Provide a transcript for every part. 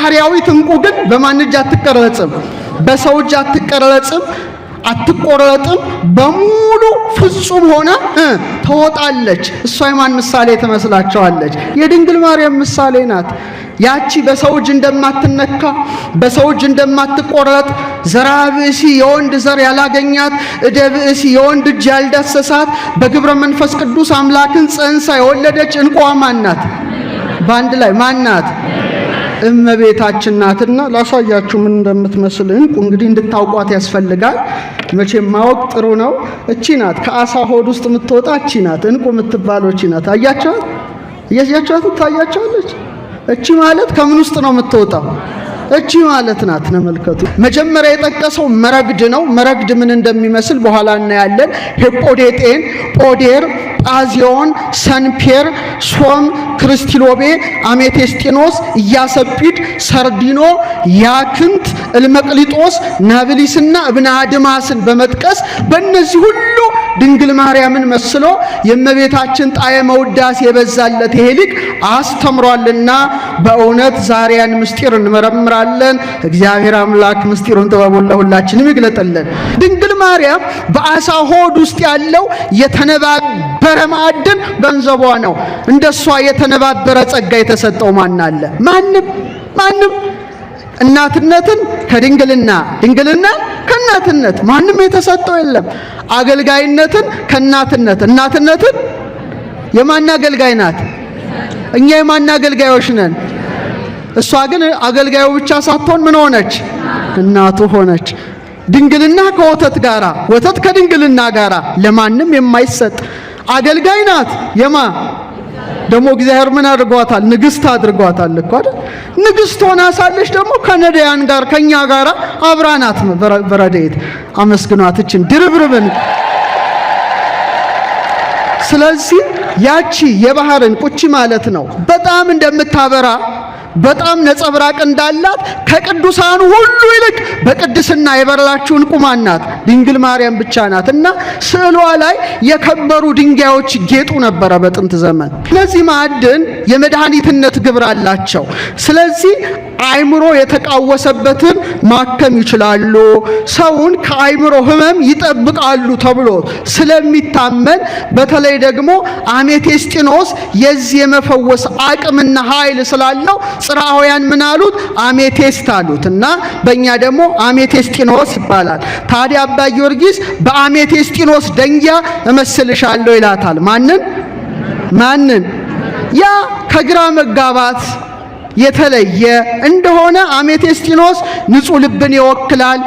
ባህሪያዊት ዕንቁ ግን በማን እጅ አትቀረጽም? በሰው እጅ አትቀረጽም፣ አትቆረጥም። በሙሉ ፍጹም ሆና ትወጣለች። እሷ የማን ምሳሌ ትመስላችኋለች? የድንግል ማርያም ምሳሌ ናት። ያቺ በሰው እጅ እንደማትነካ፣ በሰው እጅ እንደማትቆረጥ፣ ዘራ ብእሲ የወንድ ዘር ያላገኛት፣ እደ ብእሲ የወንድ እጅ ያልዳሰሳት፣ በግብረ መንፈስ ቅዱስ አምላክን ጸንሳ የወለደች ዕንቁ ማን ናት? በአንድ ላይ ማን ናት? እመቤታችን ናትና ላሳያችሁ ምን እንደምትመስል ዕንቁ። እንግዲህ እንድታውቋት ያስፈልጋል። መቼም ማወቅ ጥሩ ነው። እቺ ናት ከአሳ ሆድ ውስጥ የምትወጣ እቺ ናት ዕንቁ የምትባለው እቺ ናት። አያቻት? እያያቻት ታያቻለች። እቺ ማለት ከምን ውስጥ ነው የምትወጣው? እቺ ማለት ናት። ተመልከቱ። መጀመሪያ የጠቀሰው መረግድ ነው። መረግድ ምን እንደሚመስል በኋላ እናያለን። ሄጶዴጤን፣ ጶዴር፣ ጳዚዮን፣ ሰንፔር፣ ሶም፣ ክርስቲሎቤ፣ አሜቴስጢኖስ፣ ኢያሰጲድ፣ ሰርዲኖ፣ ያክንት፣ እልመቅሊጦስ፣ ናብሊስና እብነ አድማስን በመጥቀስ በእነዚህ ሁሉ ድንግል ማርያምን መስሎ የእመቤታችን ጣዕመ ውዳሴ የበዛለት ይሄ ሊቅ አስተምሯልና በእውነት ዛሬ ያን ምስጢር እንመረምራለን። እግዚአብሔር አምላክ ምስጢሩን ጥበቡን ለሁላችንም ይግለጥልን። ድንግል ማርያም በአሳ ሆድ ውስጥ ያለው የተነባበረ ማዕድን ገንዘቧ ነው። እንደሷ የተነባበረ ጸጋ የተሰጠው ማን አለ? ማንም። እናትነትን ከድንግልና፣ ድንግልና ከእናትነት ማንም የተሰጠው የለም። አገልጋይነትን ከእናትነት፣ እናትነትን የማን አገልጋይ ናት? እኛ የማን አገልጋዮች ነን? እሷ ግን አገልጋዩ ብቻ ሳትሆን ምን ሆነች? እናቱ ሆነች። ድንግልና ከወተት ጋራ፣ ወተት ከድንግልና ጋራ ለማንም የማይሰጥ አገልጋይ ናት። የማ ደግሞ እግዚአብሔር ምን አድርጓታል? ንግስት አድርጓታል እኮ አይደል? ንግስት ሆና ሳለች ደግሞ ከነዳያን ጋር ከኛ ጋር አብራናት በረድኤት አመስግኗት እችን ድርብርብን። ስለዚህ ያቺ የባህርን ቁጭ ማለት ነው በጣም እንደምታበራ በጣም ነጸብራቅ እንዳላት ከቅዱሳን ሁሉ ይልቅ በቅድስና የበራችው ዕንቁ ማን ናት? ድንግል ማርያም ብቻ ናት። እና ስዕሏ ላይ የከበሩ ድንጋዮች ጌጡ ነበረ በጥንት ዘመን። እነዚህ ማዕድን የመድኃኒትነት ግብር አላቸው። ስለዚህ አእምሮ የተቃወሰበትን ማከም ይችላሉ፣ ሰውን ከአእምሮ ሕመም ይጠብቃሉ ተብሎ ስለሚታመን በተለይ ደግሞ አሜቴስጢኖስ የዚህ የመፈወስ አቅምና ኃይል ስላለው ጽርዓውያን ምን አሉት? አሜቴስት አሉት እና በእኛ ደግሞ አሜቴስጢኖስ ይባላል። ታዲያ አባ ጊዮርጊስ በአሜቴስጢኖስ ደንጊያ እመስልሻለሁ ይላታል። ማንን? ያ ከግራ መጋባት የተለየ እንደሆነ አሜቴስጢኖስ ንጹህ ልብን ይወክላል፣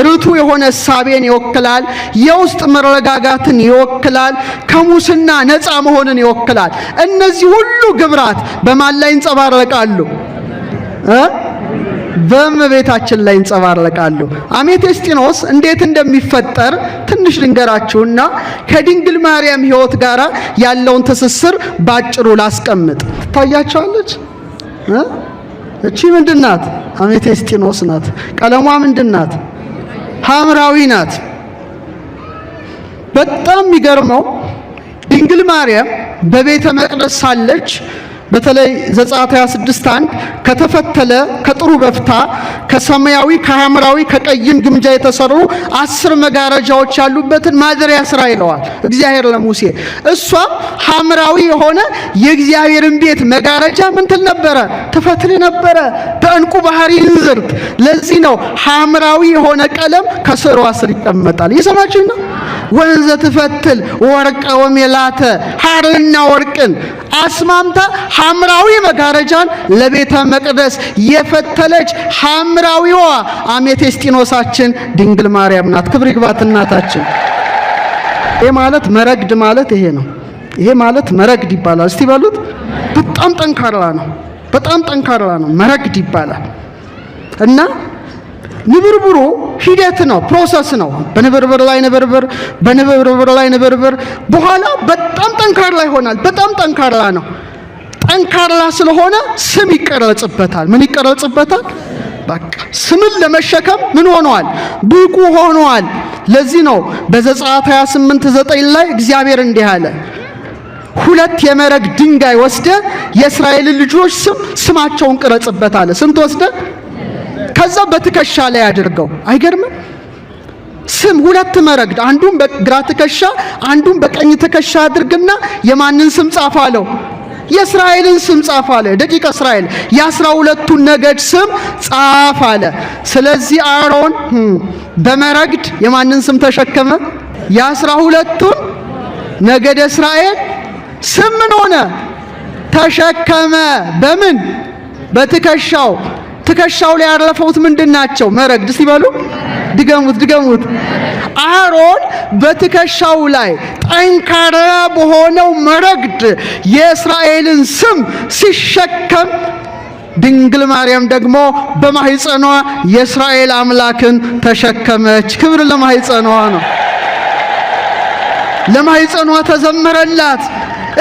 ርቱ የሆነ እሳቤን ይወክላል፣ የውስጥ መረጋጋትን ይወክላል፣ ከሙስና ነፃ መሆንን ይወክላል። እነዚህ ሁሉ ግብራት በማን ላይ ይንጸባረቃሉ? በእመቤታችን ላይ ይንጸባረቃሉ። አሜቴስጢኖስ እንዴት እንደሚፈጠር ትንሽ ልንገራችሁና ከድንግል ማርያም ሕይወት ጋር ያለውን ትስስር ባጭሩ ላስቀምጥ። ታያቸዋለች። እቺ ምንድናት? አሜቴስጢኖስ ናት። ቀለሟ ምንድናት? ሐምራዊ ናት። በጣም የሚገርመው ድንግል ማርያም በቤተ መቅደስ ሳለች በተለይ ዘጸአት 26:1 ከተፈተለ ከጥሩ በፍታ ከሰማያዊ ከሐምራዊ ከቀይም ግምጃ የተሰሩ 10 መጋረጃዎች ያሉበትን ማደሪያ ስራ ይለዋል እግዚአብሔር ለሙሴ። እሷ ሐምራዊ የሆነ የእግዚአብሔርን ቤት መጋረጃ ምን ትል ነበረ? ትፈትል ነበረ በዕንቁ ባህሪ እንዝርት። ለዚህ ነው ሐምራዊ የሆነ ቀለም ከስሯ ስር ይቀመጣል። ይሰማችሁ ነው። ወንዘ ትፈትል ወርቀ ወሜላተ ሐርና ወርቅን አስማምታ ሐምራዊ መጋረጃን ለቤተ መቅደስ የፈተለች ሐምራዊዋ አሜቴስጢኖሳችን ድንግል ማርያም ናት። ክብር ይግባት እናታችን። ይሄ ማለት መረግድ ማለት ይሄ ነው። ይሄ ማለት መረግድ ይባላል። እስቲ በሉት። በጣም ጠንካራ ነው። በጣም ጠንካራ ነው። መረግድ ይባላል እና ንብርብሩ ሂደት ነው፣ ፕሮሰስ ነው። በንብርብር ላይ ንብርብር፣ በንብርብር ላይ ንብርብር፣ በኋላ በጣም ጠንካራ ይሆናል። በጣም ጠንካራ ነው። ጠንካራ ስለሆነ ስም ይቀረጽበታል። ምን ይቀረጽበታል? በቃ ስምን ለመሸከም ምን ሆኗል? ብቁ ሆኗል። ለዚህ ነው በዘጸአት 28:9 ላይ እግዚአብሔር እንዲህ አለ፣ 2 የመረግ ድንጋይ ወስደ የእስራኤል ልጆች ስማቸውን ቅረጽበት አለ። ስንት ወስደ? ከዛ በትከሻ ላይ አድርገው። አይገርምም? ስም ሁለት መረግድ፣ አንዱን በግራ ትከሻ አንዱን በቀኝ ትከሻ አድርግና የማንን ስም ጻፍ አለው? የእስራኤልን ስም ጻፍ አለ። ደቂቀ እስራኤል የ12ቱን ነገድ ስም ጻፍ አለ። ስለዚህ አሮን በመረግድ የማንን ስም ተሸከመ? የ12ቱን ነገደ እስራኤል ስም ምን ሆነ? ተሸከመ። በምን? በትከሻው። ትከሻው ላይ ያረፈውት ምንድናቸው? መረግድ ሲበሉ ድገሙት። አሮን በትከሻው ላይ ጠንካራ በሆነው መረግድ የእስራኤልን ስም ሲሸከም፣ ድንግል ማርያም ደግሞ በማህፀኗ የእስራኤል አምላክን ተሸከመች። ክብር ለማህፀኗ ነው። ለማህፀኗ ተዘመረላት።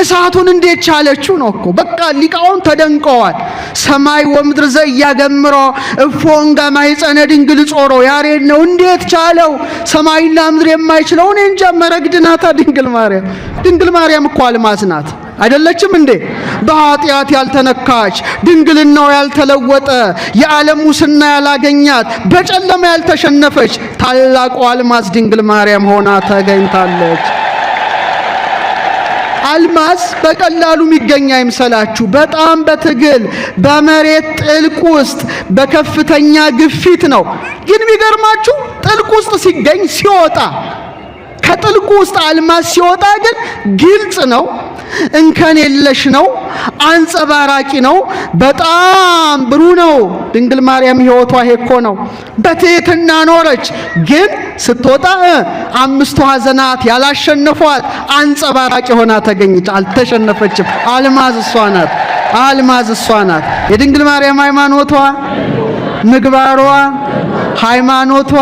እሳቱን እንዴት ቻለችው ነው እኮ። በቃ ሊቃውን ተደንቀዋል። ሰማይ ወምድር ዘያገምሮ እፎንጋ ማህፀነ ድንግል ጾሮ ያሬድ ነው። እንዴት ቻለው? ሰማይና ምድር የማይችለው እኔ እንጃ። መረግድ ናታ ድንግል ማርያም። ድንግል ማርያም እኮ አልማዝ ናት አይደለችም እንዴ? በኃጢአት ያልተነካች፣ ድንግልናው ያልተለወጠ፣ የዓለም ሙስና ያላገኛት፣ በጨለማ ያልተሸነፈች ታላቁ አልማዝ ድንግል ማርያም ሆና ተገኝታለች። አልማዝ በቀላሉ የሚገኝ አይምሰላችሁ። በጣም በትግል በመሬት ጥልቅ ውስጥ በከፍተኛ ግፊት ነው። ግን የሚገርማችሁ ጥልቅ ውስጥ ሲገኝ ሲወጣ፣ ከጥልቁ ውስጥ አልማዝ ሲወጣ ግን ግልጽ ነው፣ እንከን የለሽ ነው፣ አንጸባራቂ ነው፣ በጣም ብሩህ ነው። ድንግል ማርያም ሕይወቷ ሄኮ ነው። በትህትና ኖረች፣ ግን ስትወጣ አምስቱ ሐዘናት ያላሸነፏት አንጸባራቂ ሆና ተገኘች። አልተሸነፈችም። አልማዝ እሷ ናት። አልማዝ እሷ ናት። የድንግል ማርያም ሃይማኖቷ፣ ምግባሯ፣ ሃይማኖቷ፣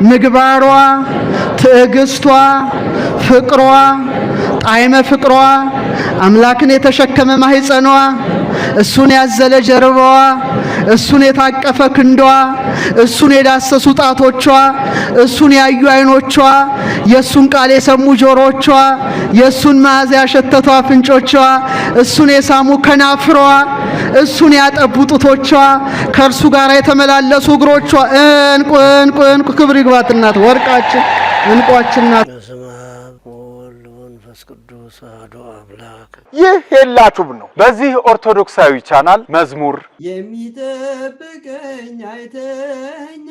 ምግባሯ፣ ትዕግስቷ፣ ፍቅሯ፣ ጣዕመ ፍቅሯ፣ አምላክን የተሸከመ ማህፀኗ፣ እሱን ያዘለ ጀርባዋ፣ እሱን የታቀፈ ክንዷ፣ እሱን የዳሰሱ ጣቶቿ፣ እሱን ያዩ አይኖቿ፣ የሱን ቃል የሰሙ ጆሮቿ፣ የሱን መዓዛ ያሸተቱ አፍንጮቿ፣ እሱን የሳሙ ከናፍሯ፣ እሱን ያጠቡ ጡቶቿ፣ ከእርሱ ጋር የተመላለሱ እግሮቿ። እንቁ እንቁ እንቁ! ክብር ይግባት እናት፣ ወርቃችን እንቋችን ናት። ይህ የላችሁም ነው። በዚህ ኦርቶዶክሳዊ ቻናል መዝሙር የሚጠብቀኝ አይተኛ፣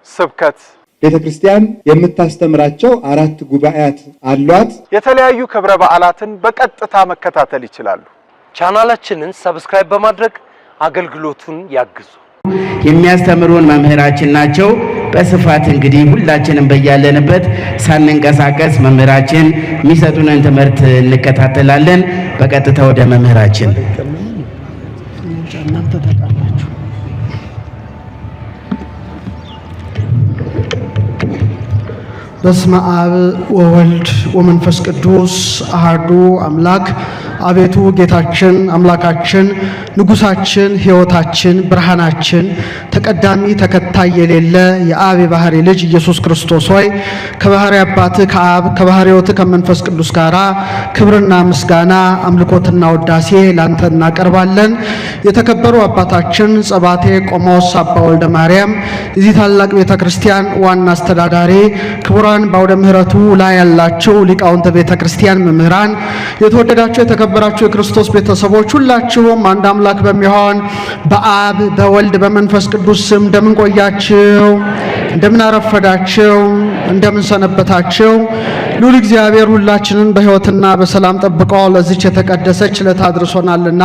ስብከት፣ ቤተክርስቲያን የምታስተምራቸው 4 ጉባኤያት አሏት። የተለያዩ ክብረ በዓላትን በቀጥታ መከታተል ይችላሉ። ቻናላችንን ሰብስክራይብ በማድረግ አገልግሎቱን ያግዙ። የሚያስተምሩን መምህራችን ናቸው። በስፋት እንግዲህ ሁላችንም በያለንበት ሳንንቀሳቀስ መምህራችን የሚሰጡንን ትምህርት እንከታተላለን። በቀጥታ ወደ መምህራችን። በስመ አብ ወወልድ ወመንፈስ ቅዱስ አሐዱ አምላክ። አቤቱ ጌታችን አምላካችን ንጉሳችን ሕይወታችን ብርሃናችን ተቀዳሚ ተከታይ የሌለ የአብ የባህሪ ልጅ ኢየሱስ ክርስቶስ ሆይ ከባህሪ አባትህ ከአብ ከባህሪ ሕይወትህ ከመንፈስ ቅዱስ ጋራ ክብርና ምስጋና አምልኮትና ውዳሴ ላንተ እናቀርባለን። የተከበሩ አባታችን ጸባቴ ቆሞስ አባ ወልደ ማርያም የዚህ ታላቅ ቤተ ክርስቲያን ዋና አስተዳዳሪ፣ ክቡራን በአውደ ምሕረቱ ላይ ያላችሁ ሊቃውንተ ቤተ ክርስቲያን መምህራን፣ የተወደዳችሁ የተከበራችሁ የክርስቶስ ቤተሰቦች ሁላችሁም አንድ አምላክ በሚሆን በአብ በወልድ በመንፈስ ቅዱስ ስም እንደምን ቆያችሁ? እንደምን አረፈዳችሁ? እንደምን ሰነበታችሁ? ልዑል እግዚአብሔር ሁላችንን በሕይወትና በሰላም ጠብቆ ለዚች የተቀደሰች ዕለት አድርሶናልና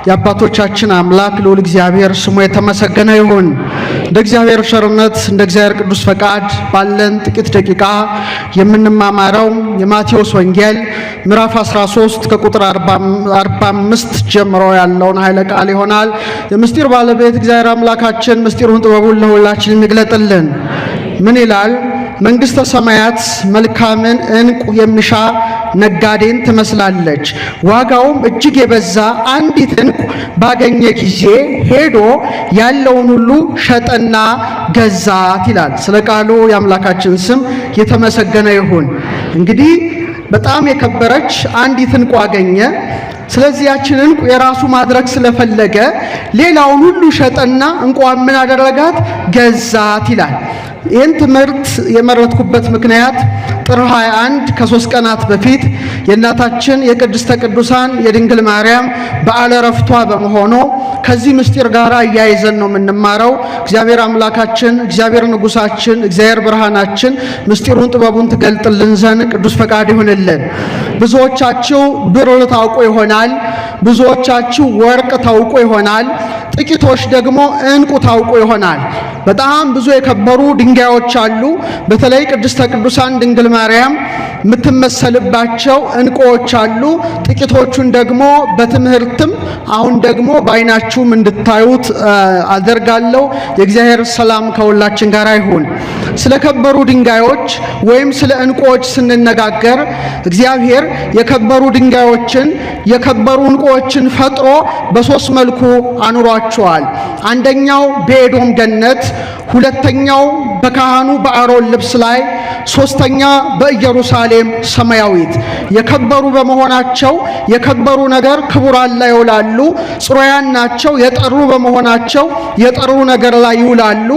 የአባቶቻችን አምላክ ልዑል እግዚአብሔር ስሙ የተመሰገነ ይሁን። እንደ እግዚአብሔር ቸርነት እንደ እግዚአብሔር ቅዱስ ፈቃድ ባለን ጥቂት ደቂቃ የምንማማረው የማቴዎስ ወንጌል ምዕራፍ 13 ከቁጥር 45 ጀምሮ ያለውን ኃይለ ቃል ይሆናል። የምስጢር ባለቤት እግዚአብሔር አምላካችን ምስጢሩን ጥበቡን ለሁላችን ይግለጥልን። ምን ይላል? መንግሥተ ሰማያት መልካምን ዕንቁ የሚሻ ነጋዴን ትመስላለች። ዋጋውም እጅግ የበዛ አንዲት ዕንቁ ባገኘ ጊዜ ሄዶ ያለውን ሁሉ ሸጠና ገዛት ይላል። ስለ ቃሉ የአምላካችን ስም የተመሰገነ ይሁን። እንግዲህ በጣም የከበረች አንዲት ዕንቁ አገኘ። ስለዚህ ያችን ዕንቁ የራሱ ማድረግ ስለፈለገ ሌላውን ሁሉ ሸጠና ዕንቁዋን ምን አደረጋት? ገዛት ይላል። ይህን ትምህርት የመረጥኩበት ምክንያት ጥር 21 ከ3 ቀናት በፊት የእናታችን የቅድስተ ቅዱሳን የድንግል ማርያም በዓለ ዕረፍቷ በመሆኑ ከዚህ ምስጢር ጋር እያይዘን ነው የምንማረው። እግዚአብሔር አምላካችን፣ እግዚአብሔር ንጉሳችን፣ እግዚአብሔር ብርሃናችን ምስጢሩን ጥበቡን ትገልጥልን ዘንድ ቅዱስ ፈቃድ ይሁንልን። ብዙዎቻችሁ ብር ታውቁ ይሆናል። ብዙዎቻችሁ ወርቅ ታውቁ ይሆናል። ጥቂቶች ደግሞ ዕንቁ ታውቁ ይሆናል። በጣም ብዙ የከበሩ ድንጋዮች አሉ። በተለይ ቅድስተ ቅዱሳን ድንግል ማርያም የምትመሰልባቸው ዕንቁዎች አሉ። ጥቂቶቹን ደግሞ በትምህርትም አሁን ደግሞ በዓይናችሁም እንድታዩት አደርጋለሁ። የእግዚአብሔር ሰላም ከሁላችን ጋር ይሁን። ስለ ከበሩ ድንጋዮች ወይም ስለ ዕንቁዎች ስንነጋገር እግዚአብሔር የከበሩ ድንጋዮችን የከበሩ ዕንቁዎችን ፈጥሮ በሶስት መልኩ አኑሯቸዋል። አንደኛው በኤዶም ገነት፣ ሁለተኛው በካህኑ በአሮን ልብስ ላይ፣ ሶስተኛ በኢየሩሳሌም ሰማያዊት። የከበሩ በመሆናቸው የከበሩ ነገር ክቡራን ላይ ይውላሉ። ጽሩያን ናቸው። የጠሩ በመሆናቸው የጠሩ ነገር ላይ ይውላሉ።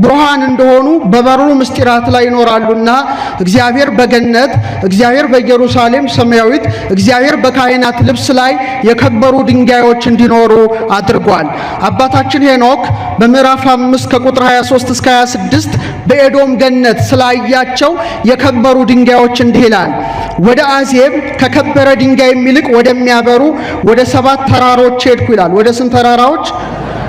ብሩሃን እንደሆኑ በበሩ ምስጢራት ላይ ይኖራሉና እግዚአብሔር በገነት፣ እግዚአብሔር በኢየሩሳሌም ሰማያዊት፣ እግዚአብሔር በካህናት ልብስ ላይ የከበሩ ድንጋዮች እንዲኖሩ አድርጓል። አባታችን ሄኖክ በምዕራፍ 5 ከቁጥር 23 እስከ 26 በኤዶም ገነት ስላያቸው የከበሩ ድንጋዮች እንዲህ ይላል። ወደ አዜብ ከከበረ ድንጋይ የሚልቅ ወደሚያበሩ ወደ 7 ተራሮች ሄድኩ ይላል። ወደ ስንት ተራራዎች?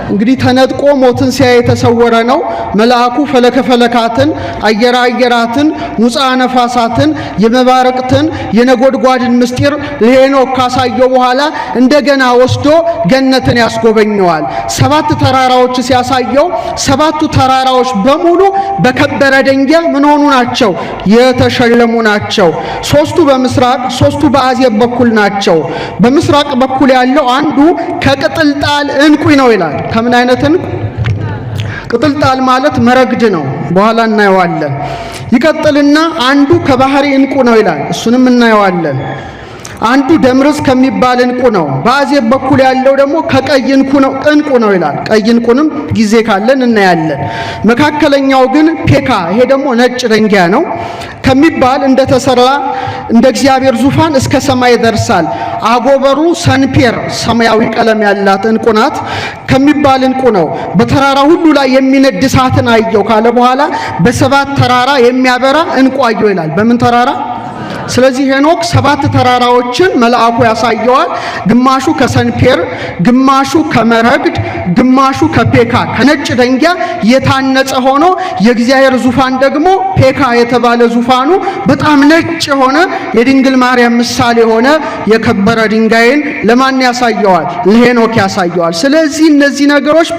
እንግዲህ ተነጥቆ ሞትን ሲያይ የተሰወረ ነው። መልአኩ ፈለከ ፈለካትን፣ አየራ አየራትን፣ ሙፃ ነፋሳትን፣ የመባረቅትን የነጎድጓድን ምስጢር ለሄኖክ ካሳየው በኋላ እንደገና ወስዶ ገነትን ያስጎበኘዋል። 7 ተራራዎች ሲያሳየው 7ቱ ተራራዎች በሙሉ በከበረ ድንጋይ ምን ሆኑ ናቸው? የተሸለሙ ናቸው። 3ቱ በምስራቅ፣ 3ቱ በአዜብ በኩል ናቸው። በምስራቅ በኩል ያለው አንዱ ከቅጥልጣል ዕንቁ ነው ይላል። ከምን አይነት ዕንቁ? ቅጥልጣል ማለት መረግድ ነው። በኋላ እናየዋለን። ይቀጥልና አንዱ ከባህሪ ዕንቁ ነው ይላል። እሱንም እናየዋለን። አንዱ ደምርስ ከሚባል ዕንቁ ነው። በአዜብ በኩል ያለው ደግሞ ከቀይ ዕንቁ ነው ይላል። ቀይ ዕንቁንም ጊዜ ካለን እናያለን። መካከለኛው ግን ፔካ፣ ይሄ ደግሞ ነጭ ድንጋይ ነው ከሚባል እንደተሰራ እንደ እግዚአብሔር ዙፋን እስከ ሰማይ ይደርሳል። አጎበሩ ሰንፔር ሰማያዊ ቀለም ያላት ዕንቁ ናት ከሚባል ዕንቁ ነው። በተራራ ሁሉ ላይ የሚነድ እሳትን አየው ካለ በኋላ በ7 ተራራ የሚያበራ ዕንቁ አየው ይላል። በምን ተራራ? ስለዚህ ሄኖክ 7 ተራራዎችን መልአኩ ያሳየዋል። ግማሹ ከሰንፔር፣ ግማሹ ከመረግድ፣ ግማሹ ከፔካ ከነጭ ድንጋይ የታነጸ ሆኖ የእግዚአብሔር ዙፋን ደግሞ ፔካ የተባለ ዙፋኑ በጣም ነጭ የሆነ የድንግል ማርያም ምሳሌ የሆነ የከበረ ድንጋይን ለማን ያሳየዋል? ለሄኖክ ያሳየዋል። ስለዚህ እነዚህ ነገሮች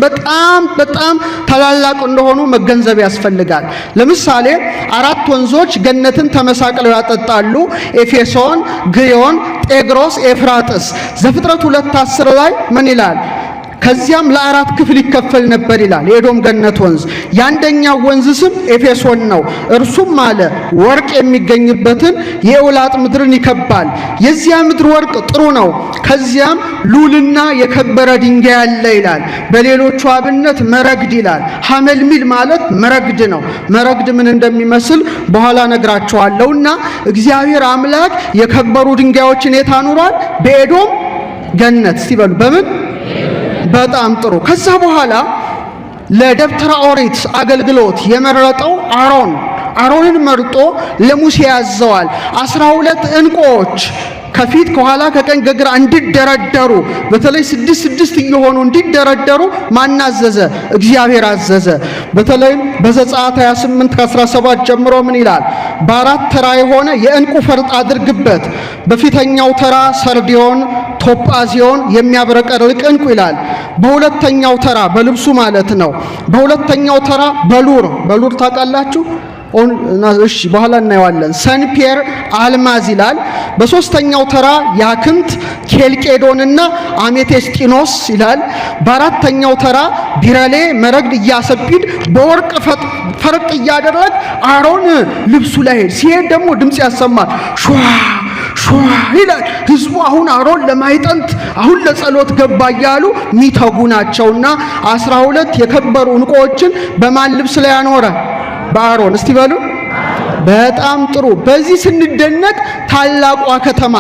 በጣም ታላላቅ እንደሆኑ መገንዘብ ያስፈልጋል። ለምሳሌ 4 ወንዞች ገነትን ተመሳቅለው ያጠጣሉ። ኤፌሶን፣ ግዮን፣ ጤግሮስ፣ ኤፍራጥስ። ዘፍጥረት 2:10 ላይ ምን ይላል? ከዚያም ለ4 ክፍል ይከፈል ነበር ይላል። የኤዶም ገነት ወንዝ የአንደኛው ወንዝ ስም ኤፌሶን ነው። እርሱም አለ ወርቅ የሚገኝበትን የኤውላጥ ምድርን ይከባል። የዚያ ምድር ወርቅ ጥሩ ነው። ከዚያም ሉልና የከበረ ድንጋይ አለ ይላል። በሌሎቹ አብነት መረግድ ይላል። ሐመልሚል ማለት መረግድ ነው። መረግድ ምን እንደሚመስል በኋላ ነግራቸዋለሁና እግዚአብሔር አምላክ የከበሩ ድንጋዮችን የት አኑሯል? በኤዶም ገነት። እስቲ በሉ በምን? በጣም ጥሩ። ከዛ በኋላ ለደብተራ ኦሪት አገልግሎት የመረጠው አሮንን መርጦ ለሙሴ ያዘዋል። 12 ዕንቁዎች ከፊት ከኋላ ከቀኝ ከግራ እንዲደረደሩ በተለይ 6 እየሆኑ እንዲደረደሩ ማን አዘዘ? እግዚአብሔር አዘዘ። በተለይ በዘጸአት 28 ከ17 ጀምሮ ምን ይላል? በ4 ተራ የሆነ የዕንቁ ፈርጥ አድርግበት። በፊተኛው ተራ ሰርዲዮን፣ ቶጳዚዮን የሚያብረቀርቅ ዕንቁ ይላል። በሁለተኛው ተራ በልብሱ ማለት ነው። በሁለተኛው ተራ በሉር ታውቃላችሁ? እሺ በኋላ እናየዋለን። ሰንፔር አልማዝ ይላል። በሶስተኛው ተራ ያክንት፣ ኬልቄዶንና አሜቴስጢኖስ ይላል። በአራተኛው ተራ ቢረሌ፣ መረግድ፣ ኢያሰጲድ በወርቅ ፈርጥ እያደረግ አሮን ልብሱ ላይ ሲሄድ ደግሞ ድምፅ ያሰማል። ሹዋ ሸዋ ይላል። ህዝቡ አሁን አሮን ለማይጠንት አሁን ለጸሎት ገባ እያሉ ሚተጉ ናቸውና 12 የከበሩ ዕንቁዎችን በማን ልብስ ላይ ያኖረ? በአሮን። እስቲ በሉ በጣም ጥሩ። በዚህ ስንደነቅ ታላቋ ከተማ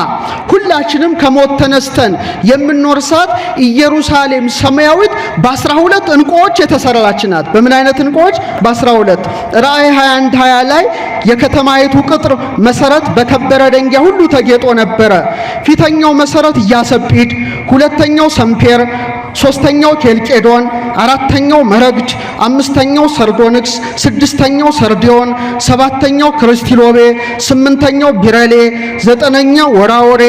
ሁላችንም ከሞት ተነስተን የምንወርሳት ኢየሩሳሌም ሰማያዊት በ12 ዕንቁዎች የተሰራች ናት። በምን አይነት ዕንቁዎች? በ12። ራእይ 21:20 ላይ የከተማይቱ ቅጥር መሰረት በከበረ ድንጋይ ሁሉ ተጌጦ ነበረ። ፊተኛው መሰረት ኢያሰጲድ፣ ሁለተኛው ሰምፔር፣ ሶስተኛው ኬልቄዶን፣ አራተኛው መረግድ፣ አምስተኛው ሰርዶንክስ፣ ስድስተኛው ሰርዲዮን፣ ሰባተኛው ክርስቲሎቤ፣ ስምንተኛው ቢረሌ፣ ዘጠነኛው ወራወሬ፣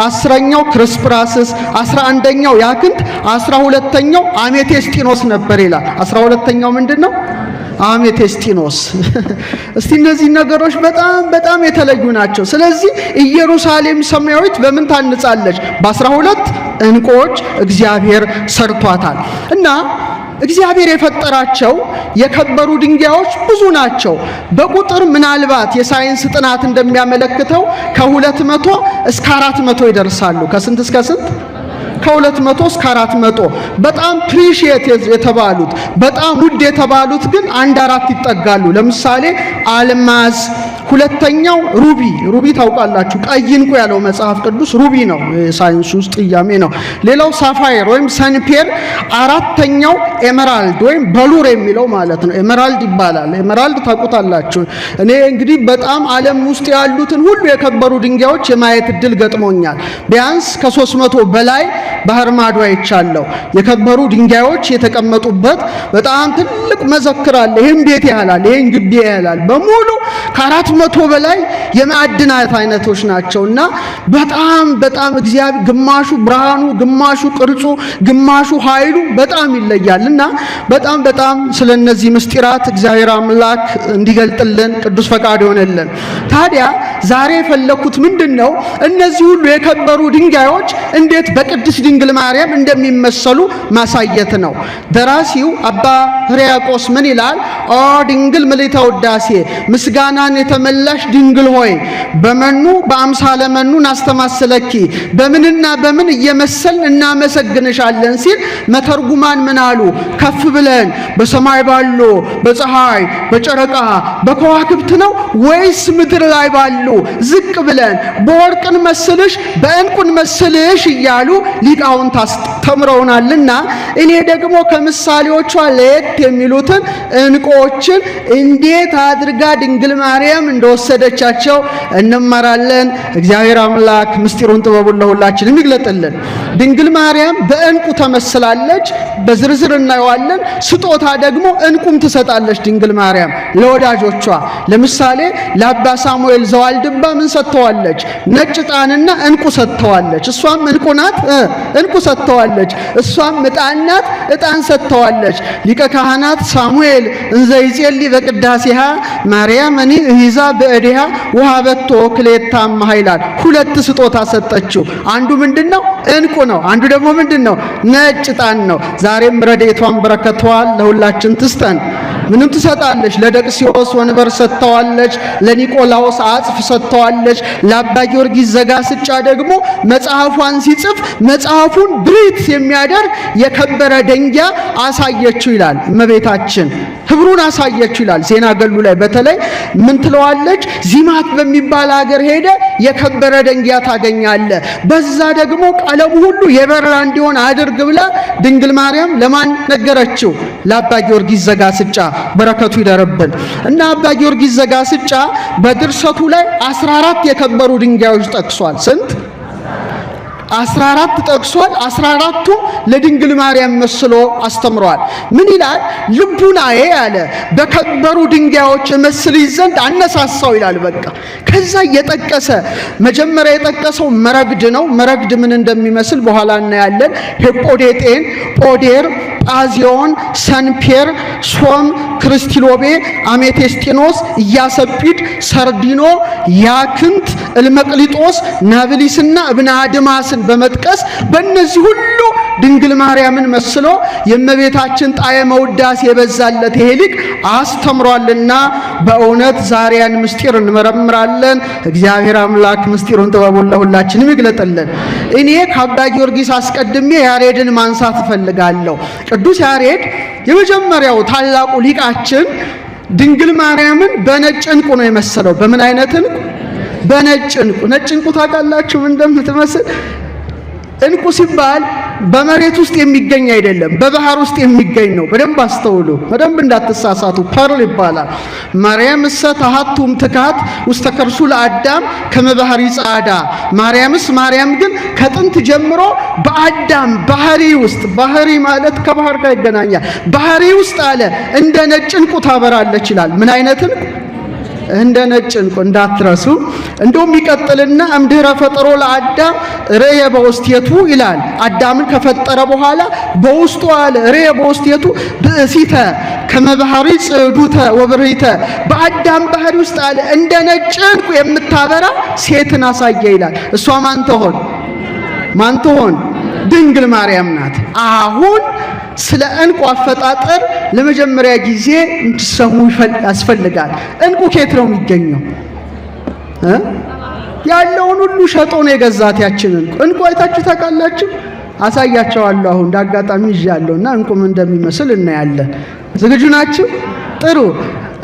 10ኛው ክርስፕራስስ፣ 11ኛው ያክንት፣ 12ኛው አሜቴስጢኖስ ነበር ይላል። 12ኛው ምንድነው? አሜቴስጢኖስ። እስቲ እነዚህ ነገሮች በጣም የተለዩ ናቸው። ስለዚህ ኢየሩሳሌም ሰማያዊት በምን ታንጻለች? በ12 ዕንቁዎች እግዚአብሔር ሰርቷታል። እና እግዚአብሔር የፈጠራቸው የከበሩ ድንጋዮች ብዙ ናቸው። በቁጥር ምናልባት የሳይንስ ጥናት እንደሚያመለክተው ከ200 እስከ 400 ይደርሳሉ። ከስንት እስከ ስንት? ከ200 እስከ 400። በጣም ፕሪሺየት የተባሉት በጣም ውድ የተባሉት ግን 1-4 ይጠጋሉ። ለምሳሌ አልማዝ፣ ሁለተኛው ሩቢ ታውቃላችሁ፣ ቀይ ዕንቁ ያለው መጽሐፍ ቅዱስ ሩቢ ነው፣ ሳይንስ ውስጥ ጥያሜ ነው። ሌላው ሳፋየር ወይም ሰንፔር፣ አራተኛው ኤመራልድ ወይም በሉር የሚለው ማለት ነው። ኤመራልድ ይባላል። ኤመራልድ ታውቁታላችሁ። እኔ እንግዲህ በጣም ዓለም ውስጥ ያሉትን ሁሉ የከበሩ ድንጋዮች የማየት እድል ገጥሞኛል። ቢያንስ ከ300 በላይ ባህር ማዶ አይቻለሁ። የከበሩ ድንጋዮች የተቀመጡበት በጣም ትልቅ መዘክር አለ። ይሄን ቤት ያህላል፣ ይሄን ግቢ ያህላል። በሙሉ ከ400 በላይ የማዕድናት አይነቶች ናቸውና በጣም እግዚአብሔር ግማሹ ብርሃኑ፣ ግማሹ ቅርጹ፣ ግማሹ ኃይሉ በጣም ይለያልና በጣም ስለነዚህ ምስጢራት እግዚአብሔር አምላክ እንዲገልጥልን ቅዱስ ፈቃድ ይሆነልን። ታዲያ ዛሬ የፈለኩት ምንድነው? እነዚህ ሁሉ የከበሩ ድንጋዮች እንዴት በቅድስት ድንግል ማርያም እንደሚመሰሉ ማሳየት ነው። ደራሲው አባ ሕርያቆስ ምን ይላል? ኦ ድንግል ምልዕተ ውዳሴ ምስጋናን የተመላሽ ድንግል ሆይ በመኑ በአምሳለ መኑ ናስተማስለኪ በምንና በምን እየመሰልን እናመሰግንሻለን ሲል መተርጉማን ምን አሉ? ከፍ ብለን በሰማይ ባሉ በፀሐይ በጨረቃ በከዋክብት ነው ወይስ ምድር ላይ ባሉ ዝቅ ብለን በወርቅን መስልሽ በእንቁን መስልሽ እያሉ ሊቃውንት አስተምረውናልና እኔ ደግሞ ከምሳሌዎቿ ለየት የሚሉትን ዕንቁዎችን እንዴት አድርጋ ድንግል ማርያም እንደወሰደቻቸው እንማራለን። እግዚአብሔር አምላክ ምስጢሩን ጥበቡን ለሁላችንም ይግለጥልን። ድንግል ማርያም በዕንቁ ተመስላለች፣ በዝርዝር እናየዋለን። ስጦታ ደግሞ ዕንቁም ትሰጣለች ድንግል ማርያም ለወዳጆቿ። ለምሳሌ ለአባ ሳሙኤል ዘዋልድባ ምን ሰጥተዋለች? ነጭ ዕጣንና ዕንቁ ሰጥተዋለች። እሷም ዕንቁ ናት፣ ዕንቁ ሰጥተዋለች። እሷም ዕጣን ናት፣ ዕጣን ሰጥተዋለች። ሊቀ ካህናት ሳሙኤል እንዘ ይጼልይ በቅዳሴሃ ማርያም እኔ እሂዛ በእዴሃ ወሀበቶ ክሌታ ማይላል። ሁለት ስጦታ ሰጠችው። አንዱ ምንድነው? ዕንቁ ነው። አንዱ ደግሞ ምንድነው? ነጭ ዕጣን ነው። ዛሬም ረድኤቷን በረከቷን ለሁላችን ትስጠን። ምንም ትሰጣለች። ለደቅሲዮስ ወንበር ሰጥተዋለች። ለኒቆላዎስ አጽፍ ሰጥተዋለች። ለአባ ጊዮርጊስ ዘጋስጫ ደግሞ መጽሐፏን ሲጽፍ መጽሐፉን ብሪት የሚያደርግ የከበረ ደንጊያ አሳየችው ይላል እመቤታችን። ህብሩን አሳየችው ይላል ዜና ገሉ ላይ። በተለይ ምን ትለዋለች? ዚማት በሚባል ሀገር ሄደ የከበረ ደንጊያ ታገኛለ፣ በዛ ደግሞ ቀለሙ ሁሉ የበራ እንዲሆን አድርግ ብላ ድንግል ማርያም ለማን ነገረችው? ለአባ ጊዮርጊስ ዘጋስጫ። በረከቱ ይደረብን እና አባ ጊዮርጊስ ዘጋስጫ በድርሰቱ ላይ 14 የከበሩ ድንጋዮች ጠቅሷል። ስንት? 14 ጠቅሷል። 14ቱ ለድንግል ማርያም መስሎ አስተምሯል። ምን ይላል? ልቡናዬ አለ በከበሩ ድንጋዮች መስልሽ ዘንድ አነሳሳው ይላል። በቃ ከዛ እየጠቀሰ መጀመሪያ የጠቀሰው መረግድ ነው። መረግድ ምን እንደሚመስል በኋላ እናያለን። ሄጶዴጤን፣ ጶዴር፣ ጳዚዮን፣ ሰንፔር፣ ሶም፣ ክርስቲሎቤ፣ አሜቴስጢኖስ፣ ኢያሰጲድ፣ ሰርዲኖ፣ ያክንት፣ እልመቅሊጦስ፣ ናብሊስና እብነ አድማስን በመጥቀስ በእነዚህ ሁሉ ድንግል ማርያምን መስሎ የእመቤታችን ጣዕመ ውዳሴ የበዛለት ይሄ ሊቅ አስተምሯልና በእውነት ዛሬ ያን ምስጢር እንመረምራለን። እግዚአብሔር አምላክ ምስጢሩን ጥበቡን ለሁላችንም ይግለጥልን። እኔ ከአባ ጊዮርጊስ አስቀድሜ ያሬድን ማንሳት እፈልጋለሁ። ቅዱስ ያሬድ የመጀመሪያው ታላቁ ሊቃችን ድንግል ማርያምን በነጭ ዕንቁ ነው የመሰለው። በምን አይነት ዕንቁ? በነጭ ዕንቁ። ነጭ ዕንቁ ታውቃላችሁ ምን እንደምትመስል? ዕንቁ ሲባል በመሬት ውስጥ የሚገኝ አይደለም፣ በባህር ውስጥ የሚገኝ ነው። በደንብ አስተውሉ፣ በደንብ እንዳትሳሳቱ። ፐርል ይባላል። ማርያም እሰ ተሃቱም ትካት ውስተ ከርሱ ለአዳም ከመ ባህሪ ጻዳ። ማርያም ግን ከጥንት ጀምሮ በአዳም ባህሪ ውስጥ፣ ባህሪ ማለት ከባህር ጋር ይገናኛል። ባህሪ ውስጥ አለ እንደ ነጭ ዕንቁ ታበራለች ይላል። ምን አይነት ዕንቁ? እንደ ነጭ ዕንቁ እንዳትረሱ። እንደውም ይቀጥልና እምድኅረ ፈጠሮ ለአዳም ርየ በውስቴቱ ይላል። አዳምን ከፈጠረ በኋላ በውስጡ አለ ርየ በውስቴቱ ብእሲተ ከመ ባህሪ ጽዱተ ወብርሂተ። በአዳም ባህሪ ውስጥ አለ እንደ ነጭ ዕንቁ የምታበራ ሴትን አሳየ ይላል። እሷ ማን ትሆን? ድንግል ማርያም ናት። አሁን ስለ ዕንቁ አፈጣጠር ለመጀመሪያ ጊዜ እንድትሰሙ ያስፈልጋል። ዕንቁ ከየት ነው የሚገኘው? ያለውን ሁሉ ሸጦ ነው የገዛት ያችን ዕንቁ። ዕንቁ አይታችሁ ታውቃላችሁ? አሳያቸዋለሁ። አሁን እንዳጋጣሚ ይዣለሁና ዕንቁ ምን እንደሚመስል እናያለን። ዝግጁ ናችሁ? ጥሩ።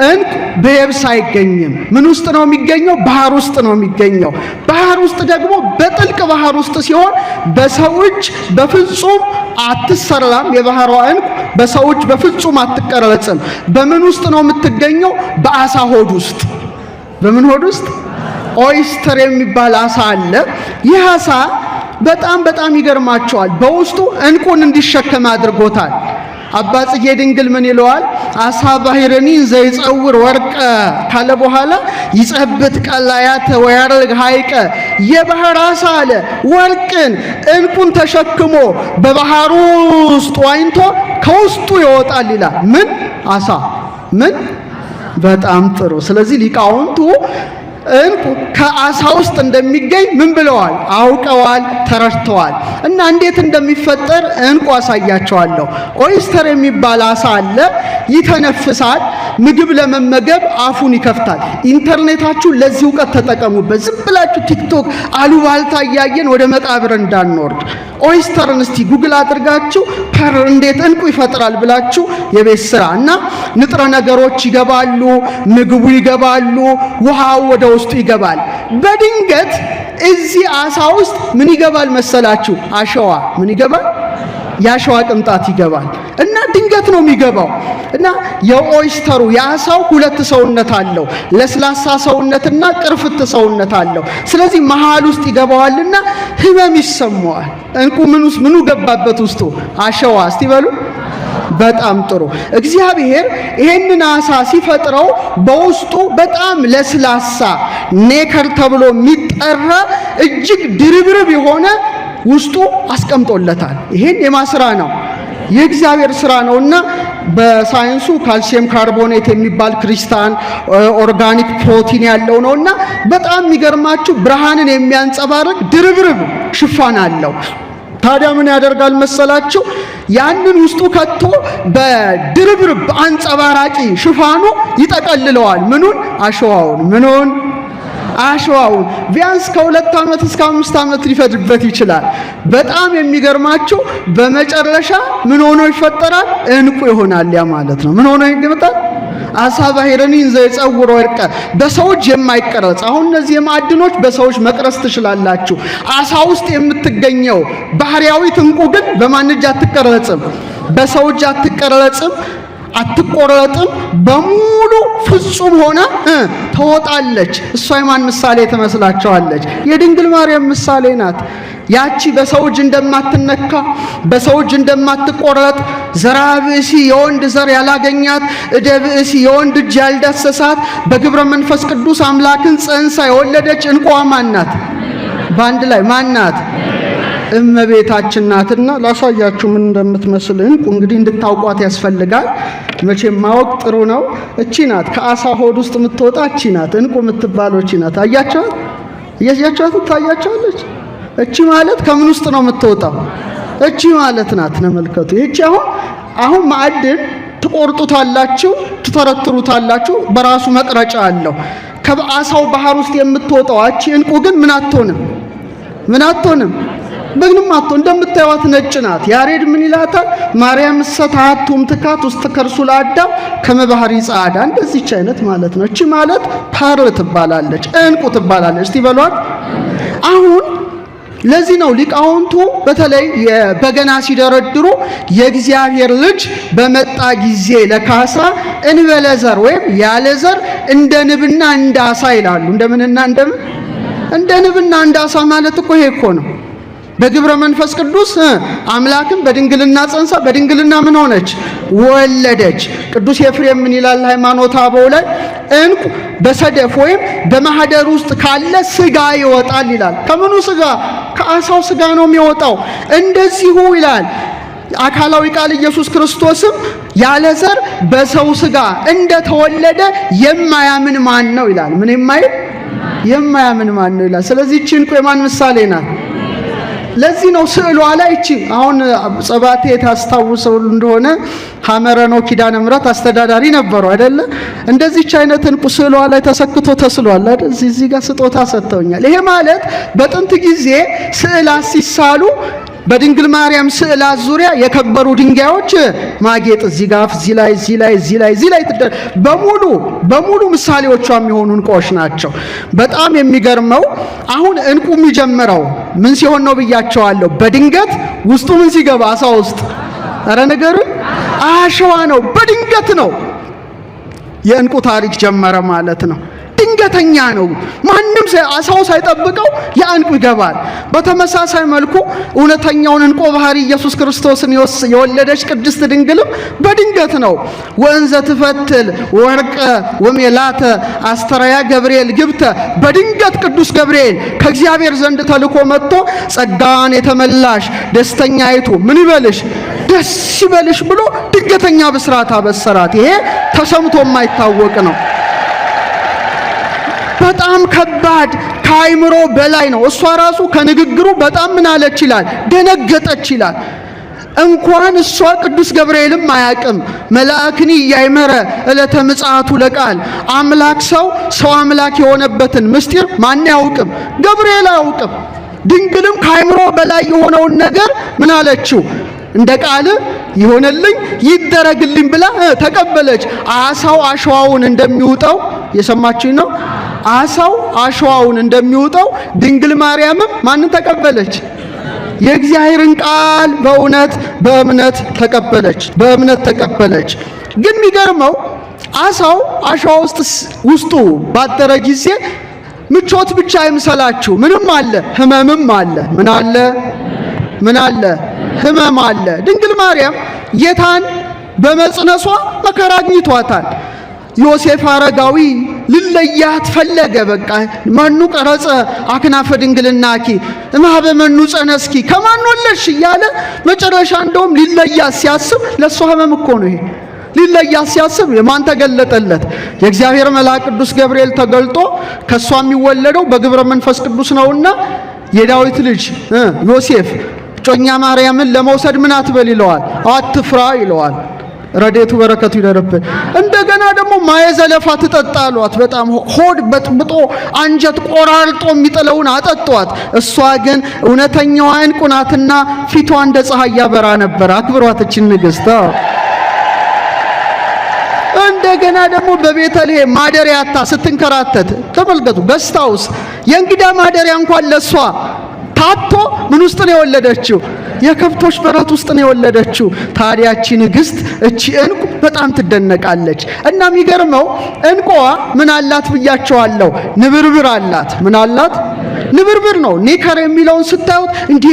ዕንቁ በየብስ አይገኝም። ምን ውስጥ ነው የሚገኘው? ባህር ውስጥ ነው የሚገኘው። ባህር ውስጥ ደግሞ በጥልቅ ባህር ውስጥ ሲሆን በሰው እጅ በፍጹም አትሰራም። የባህሯ ዕንቁ በሰው እጅ በፍጹም አትቀረጽም። በምን ውስጥ ነው የምትገኘው? በአሳ ሆድ ውስጥ። በምን ሆድ ውስጥ? ኦይስተር የሚባል አሳ አለ። ይህ አሳ በጣም ይገርማቸዋል። በውስጡ ዕንቁን እንዲሸከም አድርጎታል። አባ ጽጌ ድንግል ምን ይለዋል? አሳ ባህርኒ ዘይጸውር ወርቀ ካለ በኋላ ይጸብት ቀላያተ ወያርግ ሐይቀ። የባህር አሳ አለ ወርቅን ዕንቁን ተሸክሞ በባህሩ ውስጥ ዋኝቶ ከውስጡ ይወጣል ይላል። ምን አሳ? ምን? በጣም ጥሩ። ስለዚህ ሊቃውንቱ ዕንቁ ከአሳ ውስጥ እንደሚገኝ ምን ብለዋል? አውቀዋል፣ ተረድተዋል። እና እንዴት እንደሚፈጠር ዕንቁ አሳያቸዋለሁ። ኦይስተር የሚባል አሳ አለ። ይተነፍሳል። ምግብ ለመመገብ አፉን ይከፍታል። ኢንተርኔታችሁ ለዚህ ዕውቀት ተጠቀሙበት። ዝም ብላችሁ ቲክቶክ አሉባልታ እያየን ወደ መቃብር እንዳንወርድ። ኦይስተርን እስቲ ጉግል አድርጋችሁ እንዴት ዕንቁ ይፈጥራል ብላችሁ የቤት ስራ እና ንጥረ ነገሮች ይገባሉ፣ ምግቡ ይገባሉ፣ ውሃው ወደ ውስጡ ይገባል። በድንገት እዚህ አሳ ውስጥ ምን ይገባል መሰላችሁ? አሸዋ። ምን ይገባል? የአሸዋ ቅንጣት ይገባል። እና ድንገት ነው የሚገባው። እና የኦይስተሩ የአሳው ሁለት ሰውነት አለው፣ ለስላሳ ሰውነትና ቅርፍት ሰውነት አለው። ስለዚህ መሃል ውስጥ ይገባዋልና ህመም ይሰማዋል። ዕንቁ ምኑ ገባበት ውስጡ? አሸዋ። እስቲ በሉ። በጣም ጥሩ። እግዚአብሔር ይሄንን አሳ ሲፈጥረው በውስጡ በጣም ለስላሳ ኔከር ተብሎ የሚጠራ እጅግ ድርብርብ የሆነ ውስጡ አስቀምጦለታል። ይሄን የማስራ ነው? የእግዚአብሔር ስራ ነውና በሳይንሱ ካልሲየም ካርቦኔት የሚባል ክሪስታል ኦርጋኒክ ፕሮቲን ያለው ነውና በጣም የሚገርማችሁ ብርሃንን የሚያንጸባርቅ ድርብርብ ሽፋን አለው። ታዲያ ምን ያደርጋል መሰላችሁ? ያንን ውስጡ ከቶ በድርብርብ አንጸባራቂ ሽፋኑ ይጠቀልለዋል። ምኑን? አሸዋውን። ምኑን? አሸዋውን። ቢያንስ ከ2 ዓመት እስከ 5 ዓመት ሊፈጅበት ይችላል። በጣም የሚገርማችሁ በመጨረሻ ምን ሆኖ ይፈጠራል? ዕንቁ ይሆናል። ያ ማለት ነው ምን ሆኖ ይገመታል? አሳ ባህርኒ ዘይጸውር ወርቀ። በሰው እጅ የማይቀረጽ። አሁን እነዚህ የማዕድኖች በሰዎች መቅረጽ ትችላላችሁ። አሳ ውስጥ የምትገኘው ባህሪያዊት ዕንቁ ግን በማን እጅ አትቀረጽም? በሰው እጅ አትቀረጽም፣ አትቆረጥም። በሙሉ ፍጹም ሆና ትወጣለች። እሷ የማን ምሳሌ ትመስላችኋለች? የድንግል ማርያም ምሳሌ ናት። ያቺ በሰው እጅ እንደማትነካ፣ በሰው እጅ እንደማትቆረጥ፣ ዘራ ብእሲ የወንድ ዘር ያላገኛት፣ እደ ብእሲ የወንድ እጅ ያልዳሰሳት፣ በግብረ መንፈስ ቅዱስ አምላክን ጸንሳ የወለደች ዕንቁ ማን ናት? በአንድ ላይ ማን ናት? እመቤታችን ናትና ላሳያችሁ ምን እንደምትመስል ዕንቁ። እንግዲህ እንድታውቋት ያስፈልጋል። መቼም ማወቅ ጥሩ ነው። እቺ ናት ከአሳ ሆድ ውስጥ የምትወጣ እቺ ናት ዕንቁ የምትባለው እቺ ናት። አያችኋት? እያያችኋት ታያችኋለች። እቺ ማለት ከምን ውስጥ ነው የምትወጣው? እቺ ማለት ናት። ተመልከቱ። እቺ አሁን ማዕድን ትቆርጡታላችሁ፣ ትተረትሩታላችሁ፣ በራሱ መቅረጫ አለው። ከአሳው ባህር ውስጥ የምትወጣው እቺ እንቁ ግን ምን አትሆንም? ምንም አትሆን። እንደምታዩት ነጭ ናት። ያሬድ ምን ይላታል? ማርያም ሰታቱም ትካት ውስጥ ከርሱ ለአዳም ከመባህሪ ጻዳ። እንደዚህች አይነት ማለት ነው። እቺ ማለት ፓር ትባላለች፣ እንቁ ትባላለች። እስቲ በሏት። አሁን ለዚህ ነው ሊቃውንቱ በተለይ በገና ሲደረድሩ የእግዚአብሔር ልጅ በመጣ ጊዜ ለካሳ እንበለዘር ወይም ያለዘር እንደ ንብና እንደ አሳ ይላሉ። እንደምንና እንደምን? እንደ ንብና እንደ አሳ ማለት እኮ ይሄ እኮ ነው። በግብረ መንፈስ ቅዱስ አምላክን በድንግልና ጸንሳ በድንግልና ምን ሆነች? ወለደች። ቅዱስ ኤፍሬም ምን ይላል ሃይማኖተ አበው ላይ? እንቁ በሰደፍ ወይም በማህደር ውስጥ ካለ ስጋ ይወጣል ይላል። ከምኑ ስጋ? ከአሳው ስጋ ነው የሚወጣው። እንደዚሁ ይላል አካላዊ ቃል ኢየሱስ ክርስቶስም ያለ ዘር በሰው ስጋ እንደተወለደ የማያምን ማን ነው ይላል። ምን የማያምን ማን ነው ይላል። ስለዚህ እቺ እንቁ የማን ምሳሌ ናት? ለዚህ ነው ስዕሏ ላይ እቺ አሁን ጸባቴ ታስታውሰው እንደሆነ ሐመረኖ ኪዳነ ምሕረት አስተዳዳሪ ነበሩ አይደለ? እንደዚህች አይነት እንቁ ስዕሏ ላይ ተሰክቶ ተስሏል አይደል? እዚህ ጋር ስጦታ ሰጥተውኛል። ይሄ ማለት በጥንት ጊዜ ስዕላት ሲሳሉ በድንግል ማርያም ስዕላት ዙሪያ የከበሩ ድንጋዮች ማጌጥ እዚህ ጋር እዚህ ላይ በሙሉ ምሳሌዎቿ የሚሆኑ እንቁዎች ናቸው። በጣም የሚገርመው አሁን እንቁ የሚጀምረው ምን ሲሆን ነው ብያቸዋለሁ። በድንገት ውስጡ ምን ሲገባ? አሳ ውስጥ። አረ ነገሩን አሸዋ ነው። በድንገት ነው የእንቁ ታሪክ ጀመረ ማለት ነው። ድንገተኛ ነው። ማንም አሳው ሳይጠብቀው ያንቁ ይገባል። በተመሳሳይ መልኩ እውነተኛውን እንቁ ባህሪ ኢየሱስ ክርስቶስን የወለደች ቅድስት ድንግልም በድንገት ነው። ወንዘ ትፈትል ወርቀ ወሜላተ አስተራያ ገብርኤል ግብተ። በድንገት ቅዱስ ገብርኤል ከእግዚአብሔር ዘንድ ተልኮ መጥቶ ጸጋን የተመላሽ ደስተኛይቱ ምን ይበልሽ ደስ ይበልሽ ብሎ ድንገተኛ ብስራት አበሰራት። ይሄ ተሰምቶ የማይታወቅ ነው። በጣም ከባድ ከአይምሮ በላይ ነው። እሷ ራሱ ከንግግሩ በጣም ምን አለች ይላል? ደነገጠች ይላል። እንኳን እሷ ቅዱስ ገብርኤልም አያቅም። መልአክኒ ያይመረ ዕለተ ምጽአቱ ለቃል አምላክ ሰው አምላክ የሆነበትን ምስጢር ማን ያውቅም? ገብርኤል አያውቅም። ድንግልም ከአይምሮ በላይ የሆነውን ነገር ምን አለችው? እንደ ቃል ይሆነልኝ ይደረግልኝ ብላ ተቀበለች። አሳው አሸዋውን እንደሚውጠው የሰማችኝ ነው። አሳው አሸዋውን እንደሚውጠው ድንግል ማርያምም ማንን ተቀበለች? የእግዚአብሔርን ቃል በእምነት ተቀበለች። ግን የሚገርመው አሳው አሸዋ ውስጡ ባደረ ጊዜ ምቾት ብቻ አይምሰላችሁ። ምንም አለ፣ ህመምም አለ። ምን አለ? ህመም አለ። ድንግል ማርያም ጌታን በመጽነሷ መከራ አግኝቷታል። ዮሴፍ አረጋዊ ልለያት ፈለገ። በቃ መኑ ቀረጸ አክናፈ ድንግልናኪ እምኀበ መኑ ጸነስኪ፣ ከማን ወለድሽ እያለ መጨረሻ እንደውም ሊለያት ሲያስብ ለሷ ህመም እኮ ነው ይሄ። ሊለያት ሲያስብ የማን ተገለጠለት? የእግዚአብሔር መልአክ ቅዱስ ገብርኤል ተገልጦ ከሷ የሚወለደው በግብረ መንፈስ ቅዱስ ነውና የዳዊት ልጅ ዮሴፍ ጮኛ ማርያምን ለመውሰድ ምን አትበል ይለዋል፣ አትፍራ ይለዋል። ረዴቱ በረከቱ ይደርብን። እንደገና ደግሞ ማየዘለፋ ትጠጣሏት። በጣም ሆድ በጥብጦ አንጀት ቆራርጦ የሚጥለውን አጠጧት። እሷ ግን እውነተኛዋ እንቁ ናትና ፊቷ እንደ ፀሐይ ያበራ ነበር። አክብሯት እችን ንግስት። እንደገና ደግሞ በቤተልሔም ማደሪያታ ስትንከራተት ተመልከቱ። ገስታውስ የእንግዳ ማደሪያ እንኳን ለሷ ታቶ ምን ውስጥ ነው የወለደችው? የከብቶች በረት ውስጥ ነው የወለደችው። ታዲያቺ ንግስት እቺ እንቁ በጣም ትደነቃለች። እና የሚገርመው እንቁዋ ምን አላት ብያቸዋለሁ? ንብርብር አላት። ምን አላት? ንብርብር ነው። ኔከር የሚለውን ስታዩት እንዲህ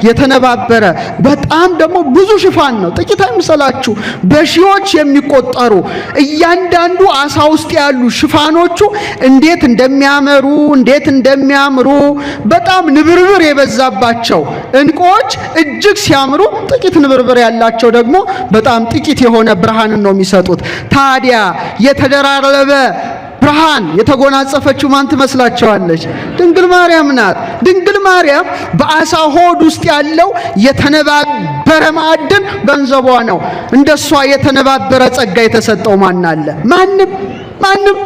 የተነባበረ በጣም ደግሞ ብዙ ሽፋን ነው። ጥቂት አይምሰላችሁ። በሺዎች የሚቆጠሩ እያንዳንዱ አሳ ውስጥ ያሉ ሽፋኖቹ እንዴት እንደሚያምሩ በጣም ንብርብር የበዛባቸው እንቁዎች እጅግ ሲያምሩ፣ ጥቂት ንብርብር ያላቸው ደግሞ በጣም ጥቂት የሆነ ብርሃንን ነው የሚሰጡት። ታዲያ የተደራረበ ብርሃን የተጎናጸፈችው ማን ትመስላችኋለች? ድንግል ማርያም ናት። ድንግል ማርያም በአሳ ሆድ ውስጥ ያለው የተነባበረ ማዕድን ገንዘቧ ነው። እንደሷ የተነባበረ ጸጋ የተሰጠው ማን አለ? ማንም።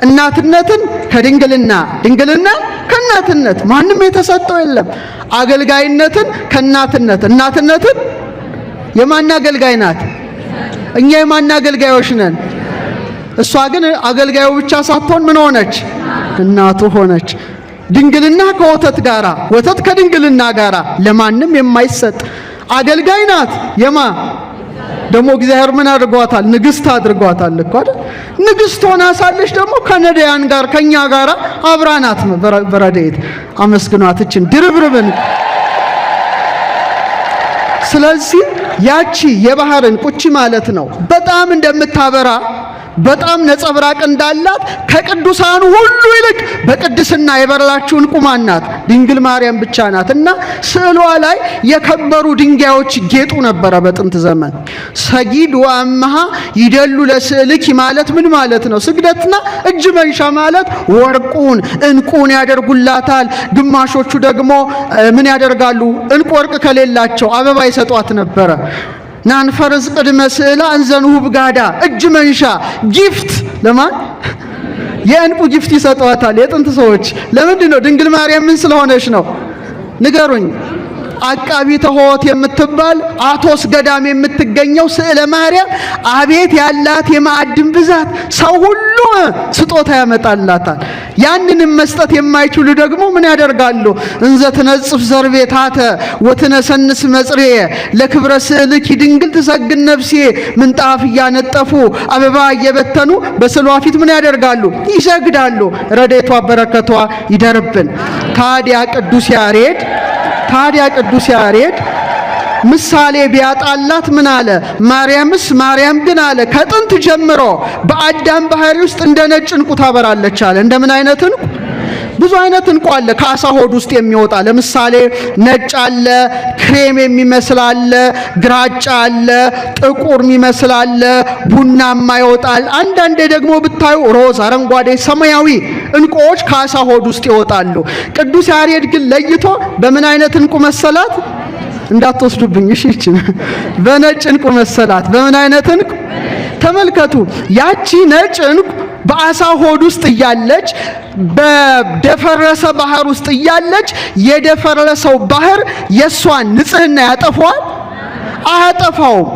እናትነትን ከድንግልና፣ ድንግልና ከእናትነት ማንም የተሰጠው የለም። አገልጋይነትን ከእናትነት፣ እናትነትን የማን አገልጋይ ናት? እኛ የማን አገልጋዮች ነን? እሷ ግን አገልጋዩ ብቻ ሳትሆን ምን ሆነች? እናቱ ሆነች። ድንግልና ከወተት ጋራ፣ ወተት ከድንግልና ጋራ ለማንም የማይሰጥ አገልጋይ ናት። የማ ደግሞ እግዚአብሔር ምን አድርጓታል? ንግስት አድርጓታል እኮ አይደል? ንግስት ሆና ሳለች ደግሞ ከነዳያን ጋር ከኛ ጋር አብራናት በረድኤት አመስግኗት እችን ድርብርብን። ስለዚህ ያቺ የባህርን ቁቺ ማለት ነው በጣም እንደምታበራ በጣም ነጸብራቅ እንዳላት ከቅዱሳን ሁሉ ይልቅ በቅድስና የበራችው ዕንቁ ማን ናት? ድንግል ማርያም ብቻ ናት። እና ስዕሏ ላይ የከበሩ ድንጋዮች ጌጡ ነበረ በጥንት ዘመን። ሰጊድ ወአምሃ ይደሉ ለስዕልኪ ማለት ምን ማለት ነው? ስግደትና እጅ መንሻ ማለት ወርቁን ዕንቁን ያደርጉላታል። ግማሾቹ ደግሞ ምን ያደርጋሉ? ዕንቁ ወርቅ ከሌላቸው አበባ ይሰጧት ነበረ። ናንፈርዝ ቅድመ ስዕላ እንዘንሁብ ጋዳ እጅ መንሻ ጊፍት ለማን? የዕንቁ ጊፍት ይሰጧታል የጥንት ሰዎች። ለምንድን ነው? ድንግል ማርያም ምን ስለሆነች ነው? ንገሩኝ። አቃቢተ ሆት የምትባል አቶስ ገዳም የምትገኘው ስዕለ ማርያም አቤት ያላት የማዕድን ብዛት! ሰው ሁሉ ስጦታ ያመጣላታል። ያንንም መስጠት የማይችሉ ደግሞ ምን ያደርጋሉ? እንዘ ትነጽፍ ዘርቤታተ ወትነሰንስ መጽሬ ለክብረ ስዕልኪ ድንግል ትሰግድ ነፍሴ ምንጣፍ እያነጠፉ አበባ እየበተኑ በስዕሏ ፊት ምን ያደርጋሉ? ይሰግዳሉ። ረድኤቷ በረከቷ ይደርብን። ታዲያ ቅዱስ ያሬድ ምሳሌ ቢያጣላት ምን አለ? ማርያም ግን አለ ከጥንት ጀምሮ በአዳም ባህሪ ውስጥ እንደ ነጭ ዕንቁ ታበራለች አለ። እንደምን አይነት ዕንቁ? ብዙ አይነት ዕንቁ አለ ከአሳ ሆድ ውስጥ የሚወጣ። ለምሳሌ ነጭ አለ፣ ክሬም የሚመስል አለ፣ ግራጫ አለ፣ ጥቁር የሚመስል አለ፣ ቡናማ ይወጣል። አንዳንዴ ደግሞ ብታዩ ሮዝ፣ አረንጓዴ፣ ሰማያዊ ዕንቁዎች ከአሳ ሆድ ውስጥ ይወጣሉ። ቅዱስ ያሬድ ግን ለይቶ በምን አይነት ዕንቁ መሰላት? እንዳትወስዱብኝ እሺ። በነጭ ዕንቁ መሰላት። በምን አይነት ዕንቁ? ተመልከቱ። ያቺ ነጭ ዕንቁ በአሳ ሆድ ውስጥ እያለች በደፈረሰ ባህር ውስጥ እያለች የደፈረሰው ባህር የሷን ንጽህና ያጠፋዋል? አያጠፋውም።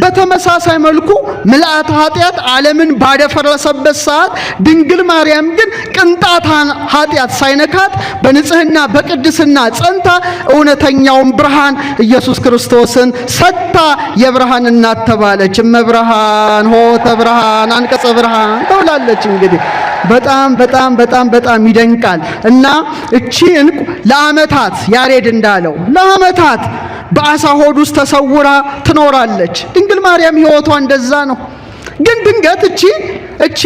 በተመሳሳይ መልኩ ምልአተ ኃጢአት ዓለምን ባደፈረሰበት ሰዓት ድንግል ማርያም ግን ቅንጣት ኃጢአት ሳይነካት በንጽህና በቅድስና ጸንታ እውነተኛውን ብርሃን ኢየሱስ ክርስቶስን ሰጥታ የብርሃን እናት ተባለች። እመብርሃን ሆተ ብርሃን አንቀጸ ብርሃን ተብላለች። እንግዲህ በጣም ይደንቃል። እና እቺ ዕንቁ ለዓመታት ያሬድ እንዳለው ለዓመታት በአሳ ሆድ ውስጥ ተሰውራ ትኖራለች። ድንግል ማርያም ሕይወቷ እንደዛ ነው። ግን ድንገት እቺ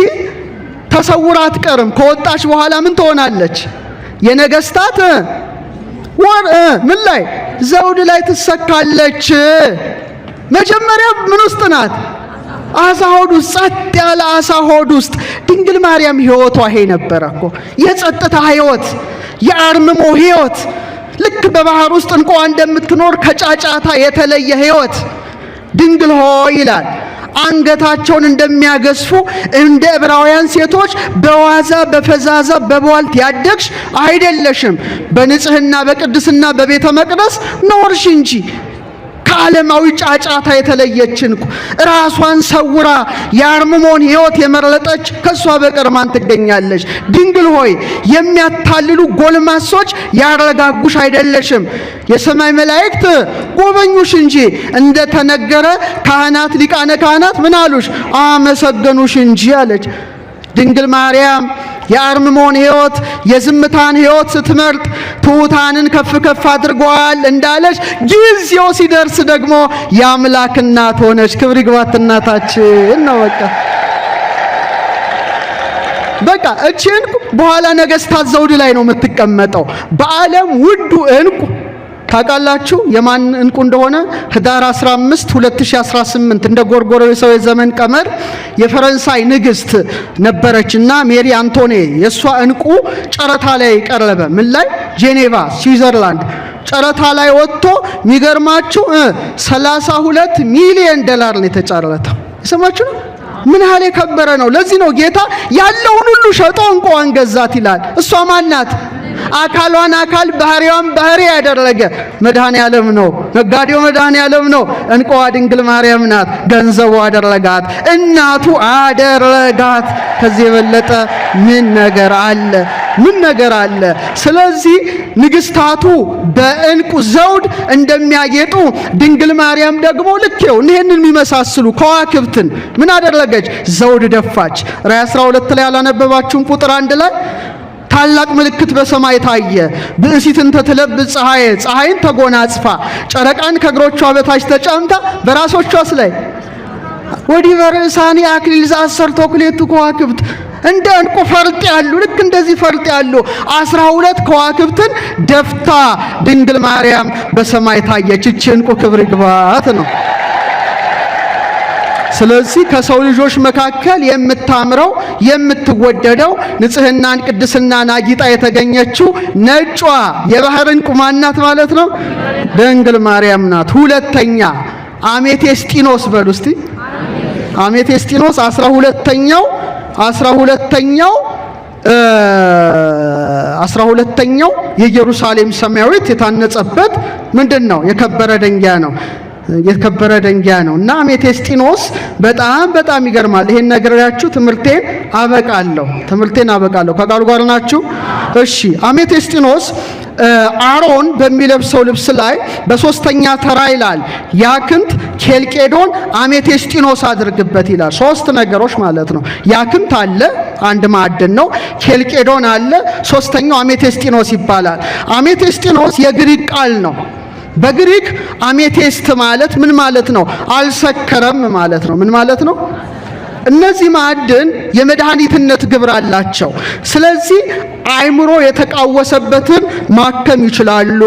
ተሰውራ አትቀርም። ከወጣች በኋላ ምን ትሆናለች? የነገስታት ምን ላይ? ዘውድ ላይ ትሰካለች። መጀመሪያ ምን ውስጥ ናት? አሳ ሆድ ውስጥ፣ ጸጥ ያለ አሳ ሆድ ውስጥ። ድንግል ማርያም ሕይወቷ ይሄ ነበረ እኮ የጸጥታ ሕይወት፣ የአርምሞ ሕይወት። ልክ በባህር ውስጥ ዕንቁ እንደምትኖር ከጫጫታ የተለየ ሕይወት። ድንግል ሆይ ይላል አንገታቸውን እንደሚያገዝፉ እንደ ዕብራውያን ሴቶች በዋዛ በፈዛዛ በቧልት ያደግሽ አይደለሽም። በንጽህና በቅድስና በቤተ መቅደስ ኖርሽ እንጂ ከዓለማዊ ጫጫታ የተለየች ዕንቁ ራሷን ሰውራ የአርምሞን ሕይወት የመረጠች ከሷ በቀር ማን ትገኛለች? ድንግል ሆይ የሚያታልሉ ጎልማሶች ያረጋጉሽ አይደለሽም። የሰማይ መላእክት ጎበኙሽ እንጂ እንደተነገረ ካህናት ሊቃነ ካህናት ምን አሉሽ? አመሰገኑሽ እንጂ አለች። ድንግል ማርያም የአርምሞን ሕይወት የዝምታን ሕይወት ስትመርጥ ትሑታንን ከፍ ከፍ አድርጓል እንዳለች ጊዜው ሲደርስ ደግሞ የአምላክ እናት ሆነች። ክብር ይግባት እናታችን ነው። በቃ እቺ ዕንቁ በኋላ ነገስታት ዘውድ ላይ ነው የምትቀመጠው። በዓለም ውዱ ዕንቁ ታውቃላችሁ የማን እንቁ እንደሆነ? ህዳር 15 2018 እንደ ጎርጎሮሳዊ ዘመን ቀመር የፈረንሳይ ንግስት ነበረችና ሜሪ አንቶኔ የሷ እንቁ ጨረታ ላይ ቀረበ። ምን ላይ? ጄኔቫ ስዊዘርላንድ ጨረታ ላይ ወጥቶ የሚገርማችሁ 32 ሚሊዮን ዶላር ነው የተጨረተው። ይሰማችሁ ነው? ምን ያህል የከበረ ነው። ለዚህ ነው ጌታ ያለውን ሁሉ ሸጦ እንቁዋን ገዛት ይላል። እሷ ማናት? አካሏን አካል ባህሪዋን ባህሪ ያደረገ መድኃኔዓለም ነው። ነጋዴው መድኃኔዓለም ነው። እንቁዋ ድንግል ማርያም ናት። ገንዘቡ አደረጋት፣ እናቱ አደረጋት። ከዚህ የበለጠ ምን ነገር አለ? ምን ነገር አለ? ስለዚህ ንግስታቱ በእንቁ ዘውድ እንደሚያጌጡ ድንግል ማርያም ደግሞ ልኬው ይሄንን የሚመሳስሉ ከዋክብትን ምን አደረገች? ዘውድ ደፋች። ራዕይ 12 ላይ ያላነበባችሁን ቁጥር 1 ላይ ታላቅ ምልክት በሰማይ ታየ፣ ብእሲትን ተትለብስ ፀሐይ፣ ፀሐይን ተጎናጽፋ ጨረቃን ከእግሮቿ በታች ተጫምታ በራሶቿስ ላይ ወዲህ በርእሳኒ አክሊል ዘአሰርቱ ክሌቱ ከዋክብት እንደ እንቁ ፈርጥ ያሉ ልክ እንደዚህ ፈርጥ ያሉ 12 ከዋክብትን ደፍታ ድንግል ማርያም በሰማይ ታየች። እቺ እንቁ ክብር ይግባት ነው። ስለዚህ ከሰው ልጆች መካከል የምታምረው የምትወደደው ንጽህናን ቅድስናን አጊጣ የተገኘችው ነጯ የባህር እንቁ ማናት ማለት ነው? ድንግል ማርያም ናት። ሁለተኛ አሜቴስጢኖስ በሉ እስቲ። አሜቴስጢኖስ 12ኛው የኢየሩሳሌም ሰማያዊት የታነጸበት ምንድነው? የከበረ ድንጋይ ነው። የከበረ ድንጋይ ነው እና አሜቴስጢኖስ በጣም ይገርማል። ይሄን ነገራችሁ ትምህርቴን አበቃለሁ። ከቃሉ ጋር ናችሁ? እሺ። አሜቴስጢኖስ አሮን በሚለብሰው ልብስ ላይ በሶስተኛ ተራ ይላል ያክንት ኬልቄዶን አሜቴስጢኖስ አድርግበት ይላል። ሶስት ነገሮች ማለት ነው። ያክንት አለ፣ አንድ ማዕድን ነው። ኬልቄዶን አለ፣ ሶስተኛው አሜቴስጢኖስ ይባላል። አሜቴስጢኖስ የግሪክ ቃል ነው። በግሪክ አሜቴስት ማለት ምን ማለት ነው? አልሰከረም ማለት ነው። ምን ማለት ነው? እነዚህ ማዕድን የመድኃኒትነት ግብር አላቸው። ስለዚህ አይምሮ የተቃወሰበትን ማከም ይችላሉ፣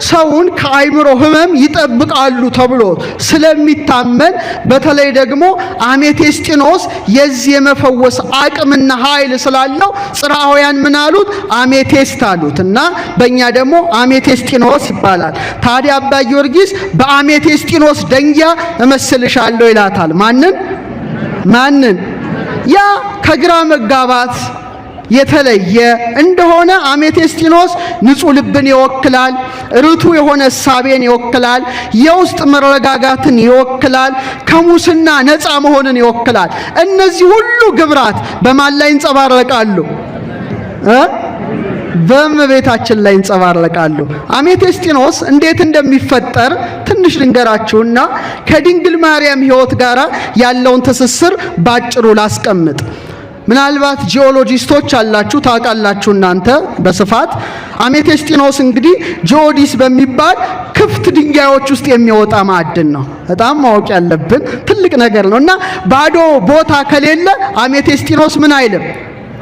ሰውን ከአይምሮ ህመም ይጠብቃሉ ተብሎ ስለሚታመን በተለይ ደግሞ አሜቴስጢኖስ የዚህ የመፈወስ አቅምና ኃይል ስላለው ጽርዓውያን ምን አሉት? አሜቴስት አሉት እና በእኛ ደግሞ አሜቴስጢኖስ ይባላል። ታዲያ አባ ጊዮርጊስ በአሜቴስጢኖስ ደንጊያ እመስልሻለሁ ይላታል። ማንን? ያ ከግራ መጋባት የተለየ እንደሆነ አሜቴስጢኖስ ንጹህ ልብን ይወክላል፣ ርቱ የሆነ እሳቤን ይወክላል፣ የውስጥ መረጋጋትን ይወክላል፣ ከሙስና ነፃ መሆንን ይወክላል። እነዚህ ሁሉ ግብራት በማን ላይ ይንጸባረቃሉ? በእመቤታችን ላይ ይንጸባረቃሉ። አሜቴስጢኖስ እንዴት እንደሚፈጠር ትንሽ ልንገራችሁና ከድንግል ማርያም ሕይወት ጋር ያለውን ትስስር ባጭሩ ላስቀምጥ። ምናልባት ጂኦሎጂስቶች አላችሁ ታውቃላችሁ እናንተ በስፋት አሜቴስጢኖስ እንግዲህ ጂኦዲስ በሚባል ክፍት ድንጋዮች ውስጥ የሚወጣ ማዕድን ነው። በጣም ማወቅ ያለብን ትልቅ ነገር ነውና ባዶ ቦታ ከሌለ አሜቴስጢኖስ ምን አይልም?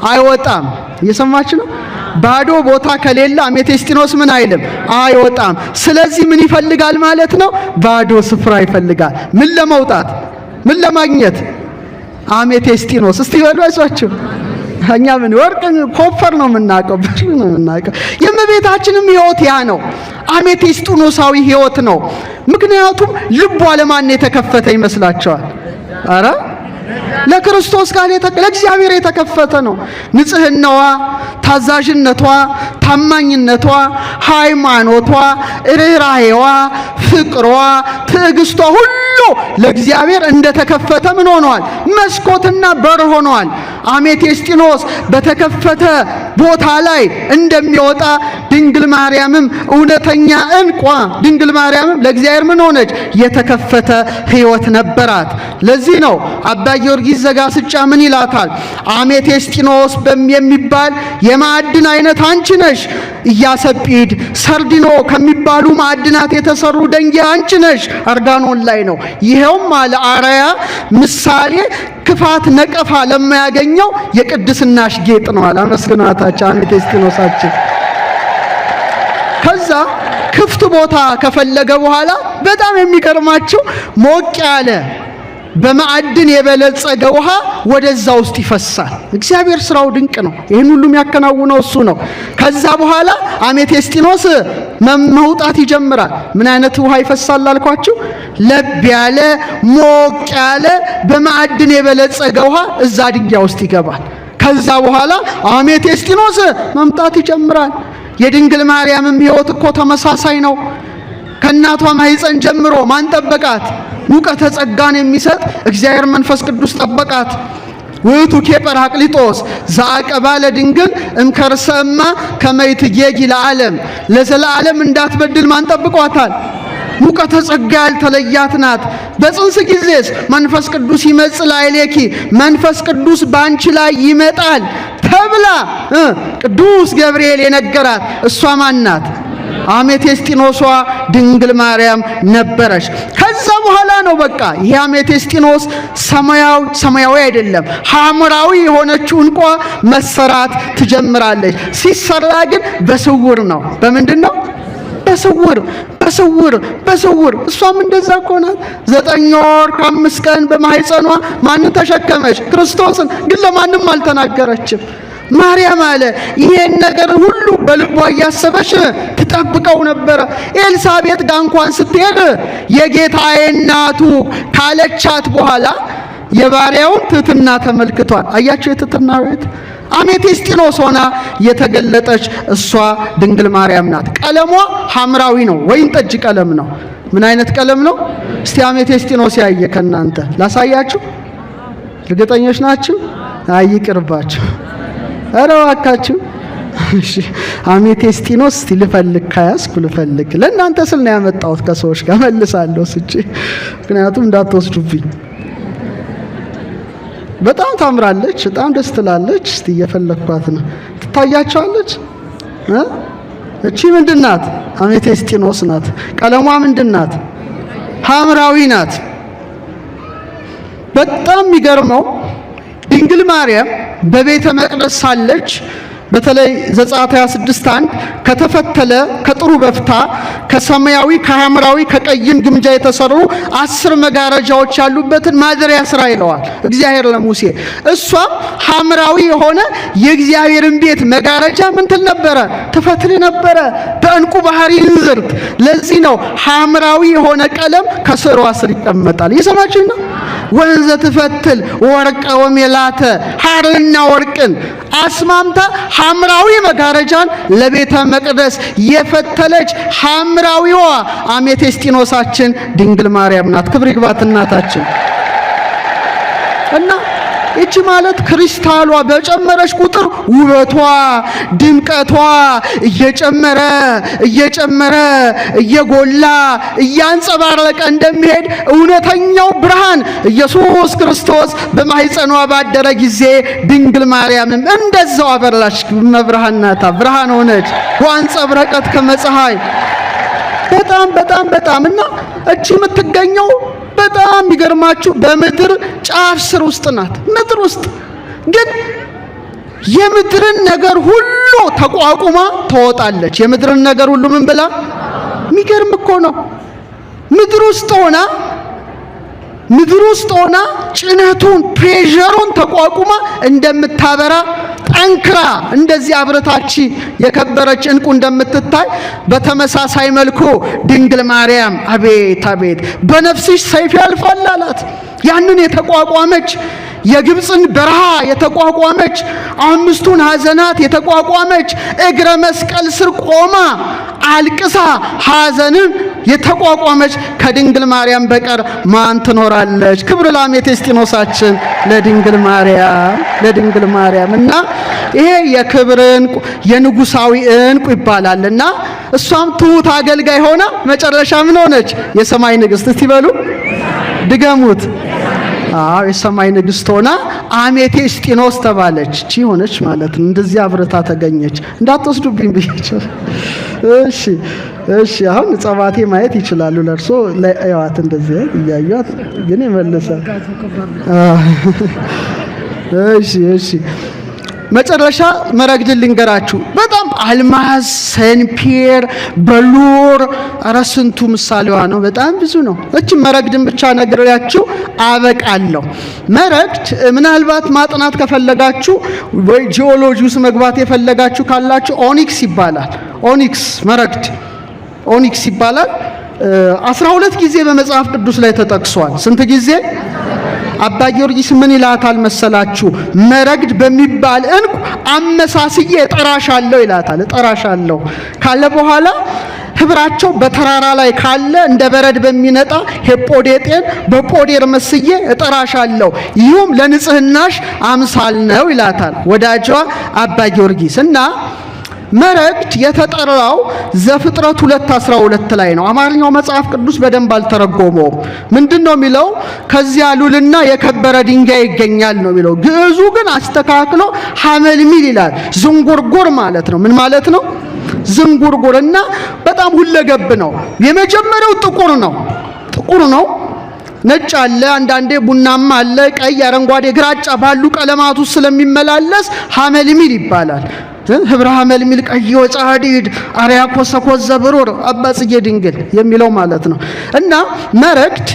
አይወጣም። እየሰማችሁ ነው? ባዶ ቦታ ከሌለ አሜቴስጢኖስ ምን አይልም? አይወጣም። ስለዚህ ምን ይፈልጋል ማለት ነው? ባዶ ስፍራ ይፈልጋል። ምን ለመውጣት? ምን ለማግኘት? አሜቴስጢኖስ። እስቲ ወዷቸው እኛ ምን ወርቅ ኮፈር ነው የምናውቀው፣ ብር ነው የምናውቀው። የእመቤታችንም ሕይወት ያ ነው፣ አሜቴስጢኖሳዊ ሕይወት ነው። ምክንያቱም ልቧ ለማን የተከፈተ ይመስላችኋል? አረ ለክርስቶስ ጋር ለእግዚአብሔር የተከፈተ ነው። ንጽህናዋ፣ ታዛዥነቷ፣ ታማኝነቷ፣ ሃይማኖቷ፣ ርህራሄዋ፣ ፍቅሯ፣ ትዕግስቷ ሁሉ ለእግዚአብሔር እንደተከፈተ ምን ሆኗል? መስኮትና በር ሆኗል። አሜቴስጢኖስ በተከፈተ ቦታ ላይ እንደሚወጣ ድንግል ማርያምም እውነተኛ እንቋ ድንግል ማርያምም ለእግዚአብሔር ምን ሆነች? የተከፈተ ሕይወት ነበራት። ለዚህ ነው አባ ጊዮርጊስ ዘጋስጫ ምን ይላታል? አሜቴስጢኖስ የሚባል የማዕድን አይነት አንቺ ነሽ። ኢያሰጲድ፣ ሰርዲኖ ከሚባሉ ማዕድናት የተሰሩ ደንጊያ አንቺ ነሽ። አርጋኖን ላይ ነው። ይሄውም አለ አርአያ ምሳሌ ክፋት ነቀፋ ለማያገኘው የቅድስናሽ ጌጥ ነው አለ። አመስግናታችን አሜቴስጢኖሳችን ከዛ ክፍት ቦታ ከፈለገ በኋላ በጣም የሚገርማችሁ ሞቅ ያለ በማዕድን የበለጸገ ውሃ ወደዛ ውስጥ ይፈሳል። እግዚአብሔር ስራው ድንቅ ነው። ይሄን ሁሉ የሚያከናውነው እሱ ነው። ከዛ በኋላ አሜቴስጢኖስ መውጣት ይጀምራል። ምን አይነት ውሃ ይፈሳል አልኳችሁ? ለብ ያለ ሞቅ ያለ በማዕድን የበለጸገ ውሃ እዛ ድንጋይ ውስጥ ይገባል። ከዛ በኋላ አሜቴስጢኖስ መምጣት ይጀምራል። የድንግል ማርያምም ሕይወት እኮ ተመሳሳይ ነው። ከእናቷ ማኅፀን ጀምሮ ማን ጠበቃት? ሙቀተ ጸጋን የሚሰጥ እግዚአብሔር መንፈስ ቅዱስ ጠበቃት። ውእቱ ጰራቅሊጦስ ዘአቀባ ለድንግል እምከርሰማ ከመይትጌጊ ለዓለም ለዘላለም እንዳትበድል ማን ጠብቋታል? ሙቀተ ጸጋ ያልተለያት ናት። በጽንስ ጊዜስ መንፈስ ቅዱስ ይመጽእ ላዕሌኪ መንፈስ ቅዱስ ባንቺ ላይ ይመጣል ተብላ ቅዱስ ገብርኤል የነገራት እሷ ማን ናት? አሜቴስጢኖሷ ድንግል ማርያም ነበረች። ከዛ በኋላ ነው በቃ ይሄ አሜቴስጢኖስ ሰማያዊ አይደለም ሐምራዊ የሆነችው እንቋ መሰራት ትጀምራለች። ሲሰራ ግን በስውር ነው። በምንድን ነው? በስውር እሷም እንደዛ እኮ ናት። 9 ወር ከ5 ቀን በማኅፀኗ ማንን ተሸከመች? ክርስቶስን። ግን ለማንም አልተናገረችም። ማርያም አለ ይሄን ነገር ሁሉ በልቧ እያሰበች ትጠብቀው ነበር። ኤልሳቤጥ ጋር እንኳን ስትሄድ የጌታዬ እናቱ ካለቻት በኋላ የባሪያውን ትሕትና ተመልክቷል። አያችሁ የትሕትና ቤት አሜቴስጢኖስ ሆና የተገለጠች እሷ ድንግል ማርያም ናት። ቀለሟ ሐምራዊ ነው፣ ወይን ጠጅ ቀለም ነው። ምን አይነት ቀለም ነው? እስቲ አሜቴስጢኖስ ያየ ከናንተ ላሳያችሁ። እርግጠኞች ናችሁ? አይቅርባችሁ። ኧረ እባካችሁ። እሺ አሜቴስጢኖስ እስቲ ልፈልግ፣ ከያዝኩ ልፈልግ። ለእናንተ ስል ነው ያመጣሁት። ከሰዎች ጋር መልሳለሁ ስጪ፣ ምክንያቱም እንዳትወስዱብኝ። በጣም ታምራለች፣ በጣም ደስ ትላለች። እስቲ እየፈለኳት ነው። ትታያቸዋለች። እቺ ምንድናት? አሜቴስጢኖስ ናት። ቀለሟ ምንድናት? ሐምራዊ ናት። በጣም የሚገርመው ድንግል ማርያም በቤተ መቅደስ ሳለች በተለይ ዘጸአት 26:1 ከተፈተለ ከጥሩ በፍታ ከሰማያዊ ከሐምራዊ ከቀይም ግምጃ የተሰሩ 10 መጋረጃዎች ያሉበትን ማደሪያ ስራ ይለዋል እግዚአብሔር ለሙሴ። እሷም ሐምራዊ የሆነ የእግዚአብሔርን ቤት መጋረጃ ምን ትል ነበረ? ትፈትል ነበረ በዕንቁ ባህሪ እንዝርት። ለዚህ ነው ሐምራዊ የሆነ ቀለም ከስሯ ስር ይቀመጣል። እየሰማችሁ ነው? ወንዘ ትፈትል ወርቀ ወሜላተ ሐርና ወርቅን አስማምታ ሐምራዊ መጋረጃን ለቤተ መቅደስ የፈተለች ሐምራዊዋ አሜቴስጢኖሳችን ድንግል ማርያም ናት። ክብር ይግባት እናታችን። እና እቺ ማለት ክሪስታሏ በጨመረች ቁጥር ውበቷ ድምቀቷ እየጨመረ እየጎላ እያንጸባረቀ እንደሚሄድ እውነተኛው ብርሃን ኢየሱስ ክርስቶስ በማኅፀኗ ባደረ ጊዜ ድንግል ማርያምም እንደዛው አበራች። መብርሃን ናታ፣ ብርሃን ሆነች። ወአንጸብረቀት ከመፀሐይ በጣም እና እቺ የምትገኘው በጣም የሚገርማችሁ በምድር ጫፍ ስር ውስጥ ናት። ምድር ውስጥ ግን የምድርን ነገር ሁሉ ተቋቁማ ትወጣለች። የምድርን ነገር ሁሉ ምን ብላ? የሚገርም እኮ ነው። ምድር ውስጥ ሆና ጭነቱን ፕሬዠሩን ተቋቁማ እንደምታበራ ጠንክራ እንደዚህ አብረታች የከበረች ዕንቁ እንደምትታይ በተመሳሳይ መልኩ ድንግል ማርያም አቤት በነፍስሽ ሰይፍ ያልፋል አላት። ያንን የተቋቋመች የግብፅን በረሃ የተቋቋመች 5ቱን ሐዘናት የተቋቋመች እግረ መስቀል ስር ቆማ አልቅሳ ሐዘንን የተቋቋመች ከድንግል ማርያም በቀር ማን ትኖራለች? ክብር ለአሜቴስጢኖሳችን ለድንግል ማርያም እና ይሄ የክብር ዕንቁ የንጉሳዊ ዕንቁ ይባላልና እሷም ትሁት አገልጋይ ሆና መጨረሻ ምን ሆነች? የሰማይ ንግሥት። እስቲ በሉ ድገሙት። የሰማይ ንግሥት ሆና አሜቴስጢኖስ ተባለች። እቺ ሆነች ማለት ነው። እንደዚህ አብረታ ተገኘች። እንዳትወስዱብኝ ብያቸው። እሺ አሁን ጸባቴ ማየት ይችላሉ። ለርሶ ለያዋት እንደዚህ እያዩት ግን ይመለሳል። እሺ መጨረሻ መረግድን ልንገራችሁ። በጣም አልማዝ፣ ሰንፔር፣ በሉር አራስንቱ ምሳሌዋ ነው። በጣም ብዙ ነው። እቺ መረግድን ብቻ ነግሬያችሁ አበቃለሁ። መረግድ ምናልባት ማጥናት ከፈለጋችሁ ወይ ጂኦሎጂ ውስጥ መግባት የፈለጋችሁ ካላችሁ ኦኒክስ ይባላል። ኦኒክስ መረግድ ኦኒክስ ይባላል። 12 ጊዜ በመጽሐፍ ቅዱስ ላይ ተጠቅሷል። ስንት ጊዜ? አባ ጊዮርጊስ ምን ይላታል መሰላችሁ? መረግድ በሚባል እንቁ አመሳስዬ እጠራሻለሁ ይላታል። እጠራሻለሁ ካለ በኋላ ህብራቸው በተራራ ላይ ካለ እንደ በረድ በሚነጣ ሄጶዴጤን በጶዴር መስዬ እጠራሻለሁ፣ ይሁም ለንጽህናሽ አምሳል ነው ይላታል ወዳጇ አባ ጊዮርጊስ። እና መረግድ የተጠራው ዘፍጥረት 2:12 ላይ ነው። አማርኛው መጽሐፍ ቅዱስ በደንብ አልተረጎመውም። ምንድነው የሚለው? ከዚያ ሉልና የከበረ ድንጋይ ይገኛል ነው የሚለው። ግዕዙ ግን አስተካክሎ ሐመልሚል ይላል። ዝንጉርጉር ማለት ነው። ምን ማለት ነው? ዝንጉርጉር። እና በጣም ሁለገብ ነው። የመጀመሪያው ጥቁር ነው። ጥቁር ነው። ነጭ አለ፣ አንዳንዴ ቡናማ አለ፣ ቀይ፣ አረንጓዴ፣ ግራጫ ባሉ ቀለማት ውስጥ ስለሚመላለስ ሐመልሚል ይባላል። ህብረ ሐመልሚል ቀይ ወጻዲድ አርያ ኮሰኮዝ ዘብሩር አባ ጽጌ ድንግል የሚለው ማለት ነው። እና መረግድ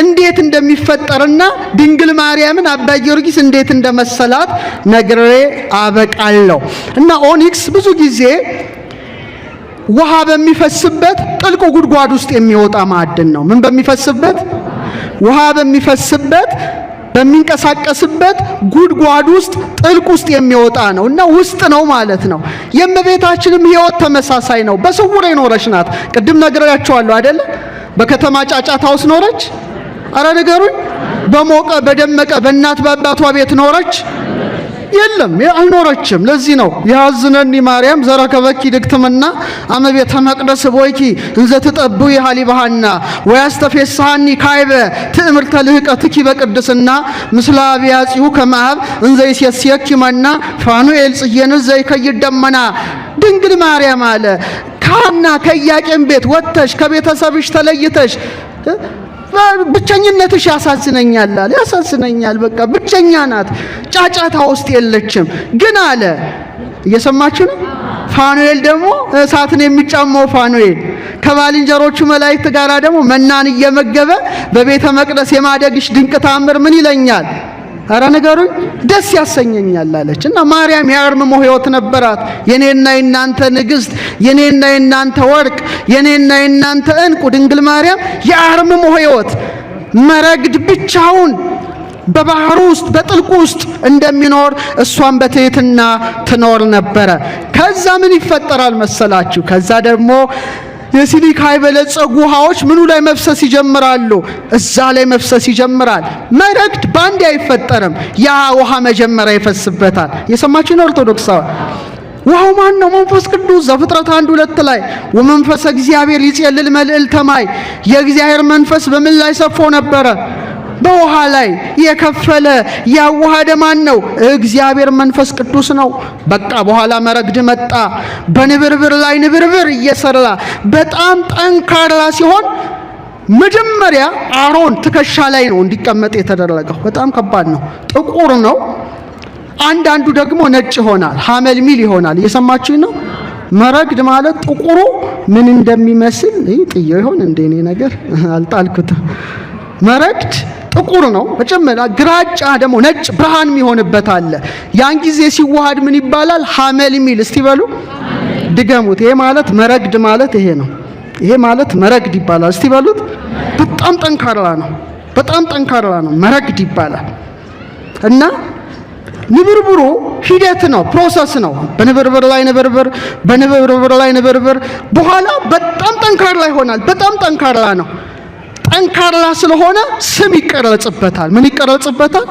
እንዴት እንደሚፈጠርና ድንግል ማርያምን አባ ጊዮርጊስ እንዴት እንደመሰላት ነግሬ አበቃለሁ። እና ኦኒክስ ብዙ ጊዜ ውሃ በሚፈስበት ጥልቅ ጉድጓድ ውስጥ የሚወጣ ማዕድን ነው። ምን በሚፈስበት? ውሃ በሚፈስበት በሚንቀሳቀስበት ጉድጓድ ውስጥ ጥልቅ ውስጥ የሚወጣ ነው። እና ውስጥ ነው ማለት ነው። የእመቤታችንም ሕይወት ተመሳሳይ ነው። በስውር የኖረች ናት። ቅድም ነግሬያቸዋለሁ አይደለ? በከተማ ጫጫታ ውስጥ ኖረች? አረ ንገሩኝ። በሞቀ በደመቀ በእናት በአባቷ ቤት ኖረች? የለም፣ አልኖረችም። ለዚህ ነው ያዝነኒ ማርያም ዘረከበኪ ድክትምና አመቤተ መቅደስ ቦይኪ እንዘ ትጠብዊ ሀሊባሃና ወያስተፌስሃኒ ካይበ ትእምርተ ልህቀትኪ በቅድስና ምስለ አብያጺሁ ከመአብ እንዘ ይሴስየኪ መና ፋኑኤል ጽየን ዘይከይድ ደመና። ድንግል ማርያም አለ ካና ከኢያቄም ቤት ወጥተሽ ከቤተሰብሽ ተለይተሽ ብቸኝነትሽ ያሳዝነኛል አለ። ያሳዝነኛል፣ በቃ ብቸኛ ናት፣ ጫጫታ ውስጥ የለችም። ግን አለ እየሰማችሁ ነው። ፋኑኤል ደግሞ እሳትን የሚጫማው ፋኑኤል ከባልንጀሮቹ መላእክት ጋር ደግሞ መናን እየመገበ በቤተ መቅደስ የማደግሽ ድንቅ ታምር ምን ይለኛል? አረ ንገሩኝ፣ ደስ ያሰኘኛል አለች። እና ማርያም የአርምሞ ሕይወት ነበራት። የኔና የናንተ ንግስት፣ የኔና የናንተ ወርቅ፣ የኔና የናንተ እንቁ ድንግል ማርያም የአርምሞ ሕይወት መረግድ ብቻውን በባህሩ ውስጥ በጥልቁ ውስጥ እንደሚኖር እሷን በትህትና ትኖር ነበረ። ከዛ ምን ይፈጠራል መሰላችሁ? ከዛ ደግሞ የሲሊካ የበለጸጉ ውሃዎች ምኑ ላይ መፍሰስ ይጀምራሉ? እዛ ላይ መፍሰስ ይጀምራል። መረግድ ባንዴ አይፈጠርም። ያ ውሃ መጀመሪያ ይፈስበታል። የሰማችሁ ነው ኦርቶዶክሳዊ? ውሃው ማን ነው? መንፈስ ቅዱስ። ዘፍጥረት 1:2 ላይ ወመንፈሰ እግዚአብሔር ይጼልል መልዕልተ ማይ፣ የእግዚአብሔር መንፈስ በምን ላይ ሰፎ ነበረ? በውሃ ላይ የከፈለ ያዋሃደ ማን ነው? እግዚአብሔር መንፈስ ቅዱስ ነው። በቃ በኋላ መረግድ መጣ። በንብርብር ላይ ንብርብር እየሰራ በጣም ጠንካራ ሲሆን መጀመሪያ አሮን ትከሻ ላይ ነው እንዲቀመጥ የተደረገው። በጣም ከባድ ነው። ጥቁር ነው። አንዳንዱ ደግሞ ነጭ ይሆናል፣ ሐመልሚል ይሆናል። እየሰማችሁኝ ነው? መረግድ ማለት ጥቁሩ ምን እንደሚመስል ጥዬው ይሆን እንደ እኔ ነገር አልጣልኩትም። መረግድ ጥቁር ነው። መጀመሪያ ግራጫ ደግሞ ነጭ ብርሃን የሚሆንበት አለ። ያን ጊዜ ሲዋሃድ ምን ይባላል? ሐመልሚል። እስቲ በሉ ድገሙት። ይሄ ማለት መረግድ ማለት ይሄ ነው። ይሄ ማለት መረግድ ይባላል። እስቲ በሉት። በጣም ጠንካራ ነው። በጣም ጠንካራ ነው። መረግድ ይባላል። እና ንብርብሩ ሂደት ነው፣ ፕሮሰስ ነው። በንብርብር ላይ ንብርብር፣ በንብርብር ላይ ንብርብር፣ በኋላ በጣም ጠንካራ ይሆናል። በጣም ጠንካራ ነው። ጠንካራ ስለሆነ ስም ይቀረጽበታል። ምን ይቀረጽበታል?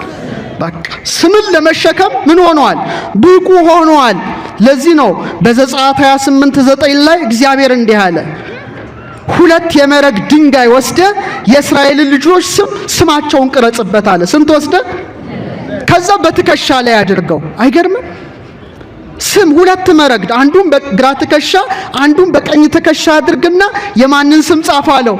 በቃ ስምን ለመሸከም ምን ሆኗል? ብቁ ሆኗል። ለዚህ ነው በዘጸአት 28:9 ላይ እግዚአብሔር እንዲህ አለ፣ ሁለት የመረግ ድንጋይ ወስደ የእስራኤል ልጆች ስማቸውን ቅረጽበት አለ። ስንት ወስደ? ከዛ በትከሻ ላይ አድርገው። አይገርምም? ስም ሁለት መረግድ፣ አንዱን በግራ ትከሻ አንዱን በቀኝ ትከሻ አድርግና የማንን ስም ጻፍ አለው?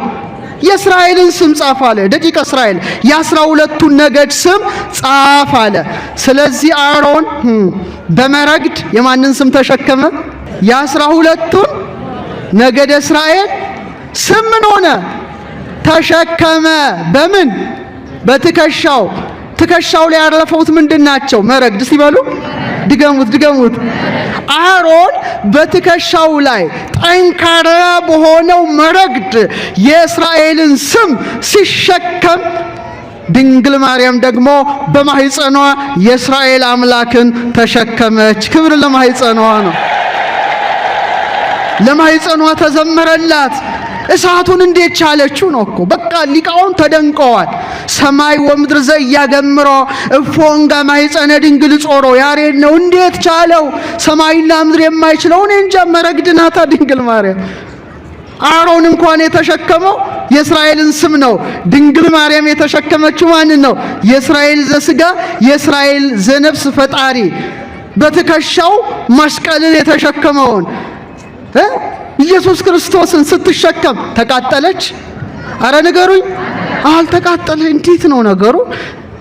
የእስራኤልን ስም ጻፍ አለ። ደቂቀ እስራኤል የ12ቱን ነገድ ስም ጻፍ አለ። ስለዚህ አሮን በመረግድ የማንን ስም ተሸከመ? የ12ቱን ነገደ እስራኤል ስም ምን ሆነ? ተሸከመ። በምን? በትከሻው። ትከሻው ላይ ያረፈውት ምንድናቸው? መረግድ ሲበሉ ድገሙት። አሮን በትከሻው ላይ ጠንካራ በሆነው መረግድ የእስራኤልን ስም ሲሸከም፣ ድንግል ማርያም ደግሞ በማህፀኗ የእስራኤል አምላክን ተሸከመች። ክብር ለማህፀኗ ነው። ለማህፀኗ ተዘመረላት። እሳቱን እንዴት ቻለችው ነው እኮ። በቃ ሊቃውን ተደንቀዋል። ሰማይ ወምድር ዘያገምሮ እፎንጋ ማህፀነ ድንግል ጾሮ ያሬድ ነው። እንዴት ቻለው? ሰማይና ምድር የማይችለው እኔ እንጃ። መረግድ ናታ ድንግል ማርያም። አሮን እንኳን የተሸከመው የእስራኤልን ስም ነው። ድንግል ማርያም የተሸከመችው ማንን ነው? የእስራኤል ዘስጋ የእስራኤል ዘነፍስ ፈጣሪ በትከሻው መስቀልን የተሸከመውን ኢየሱስ ክርስቶስን ስትሸከም ተቃጠለች? አረ ንገሩኝ። አልተቃጠለ። እንዴት ነው ነገሩ?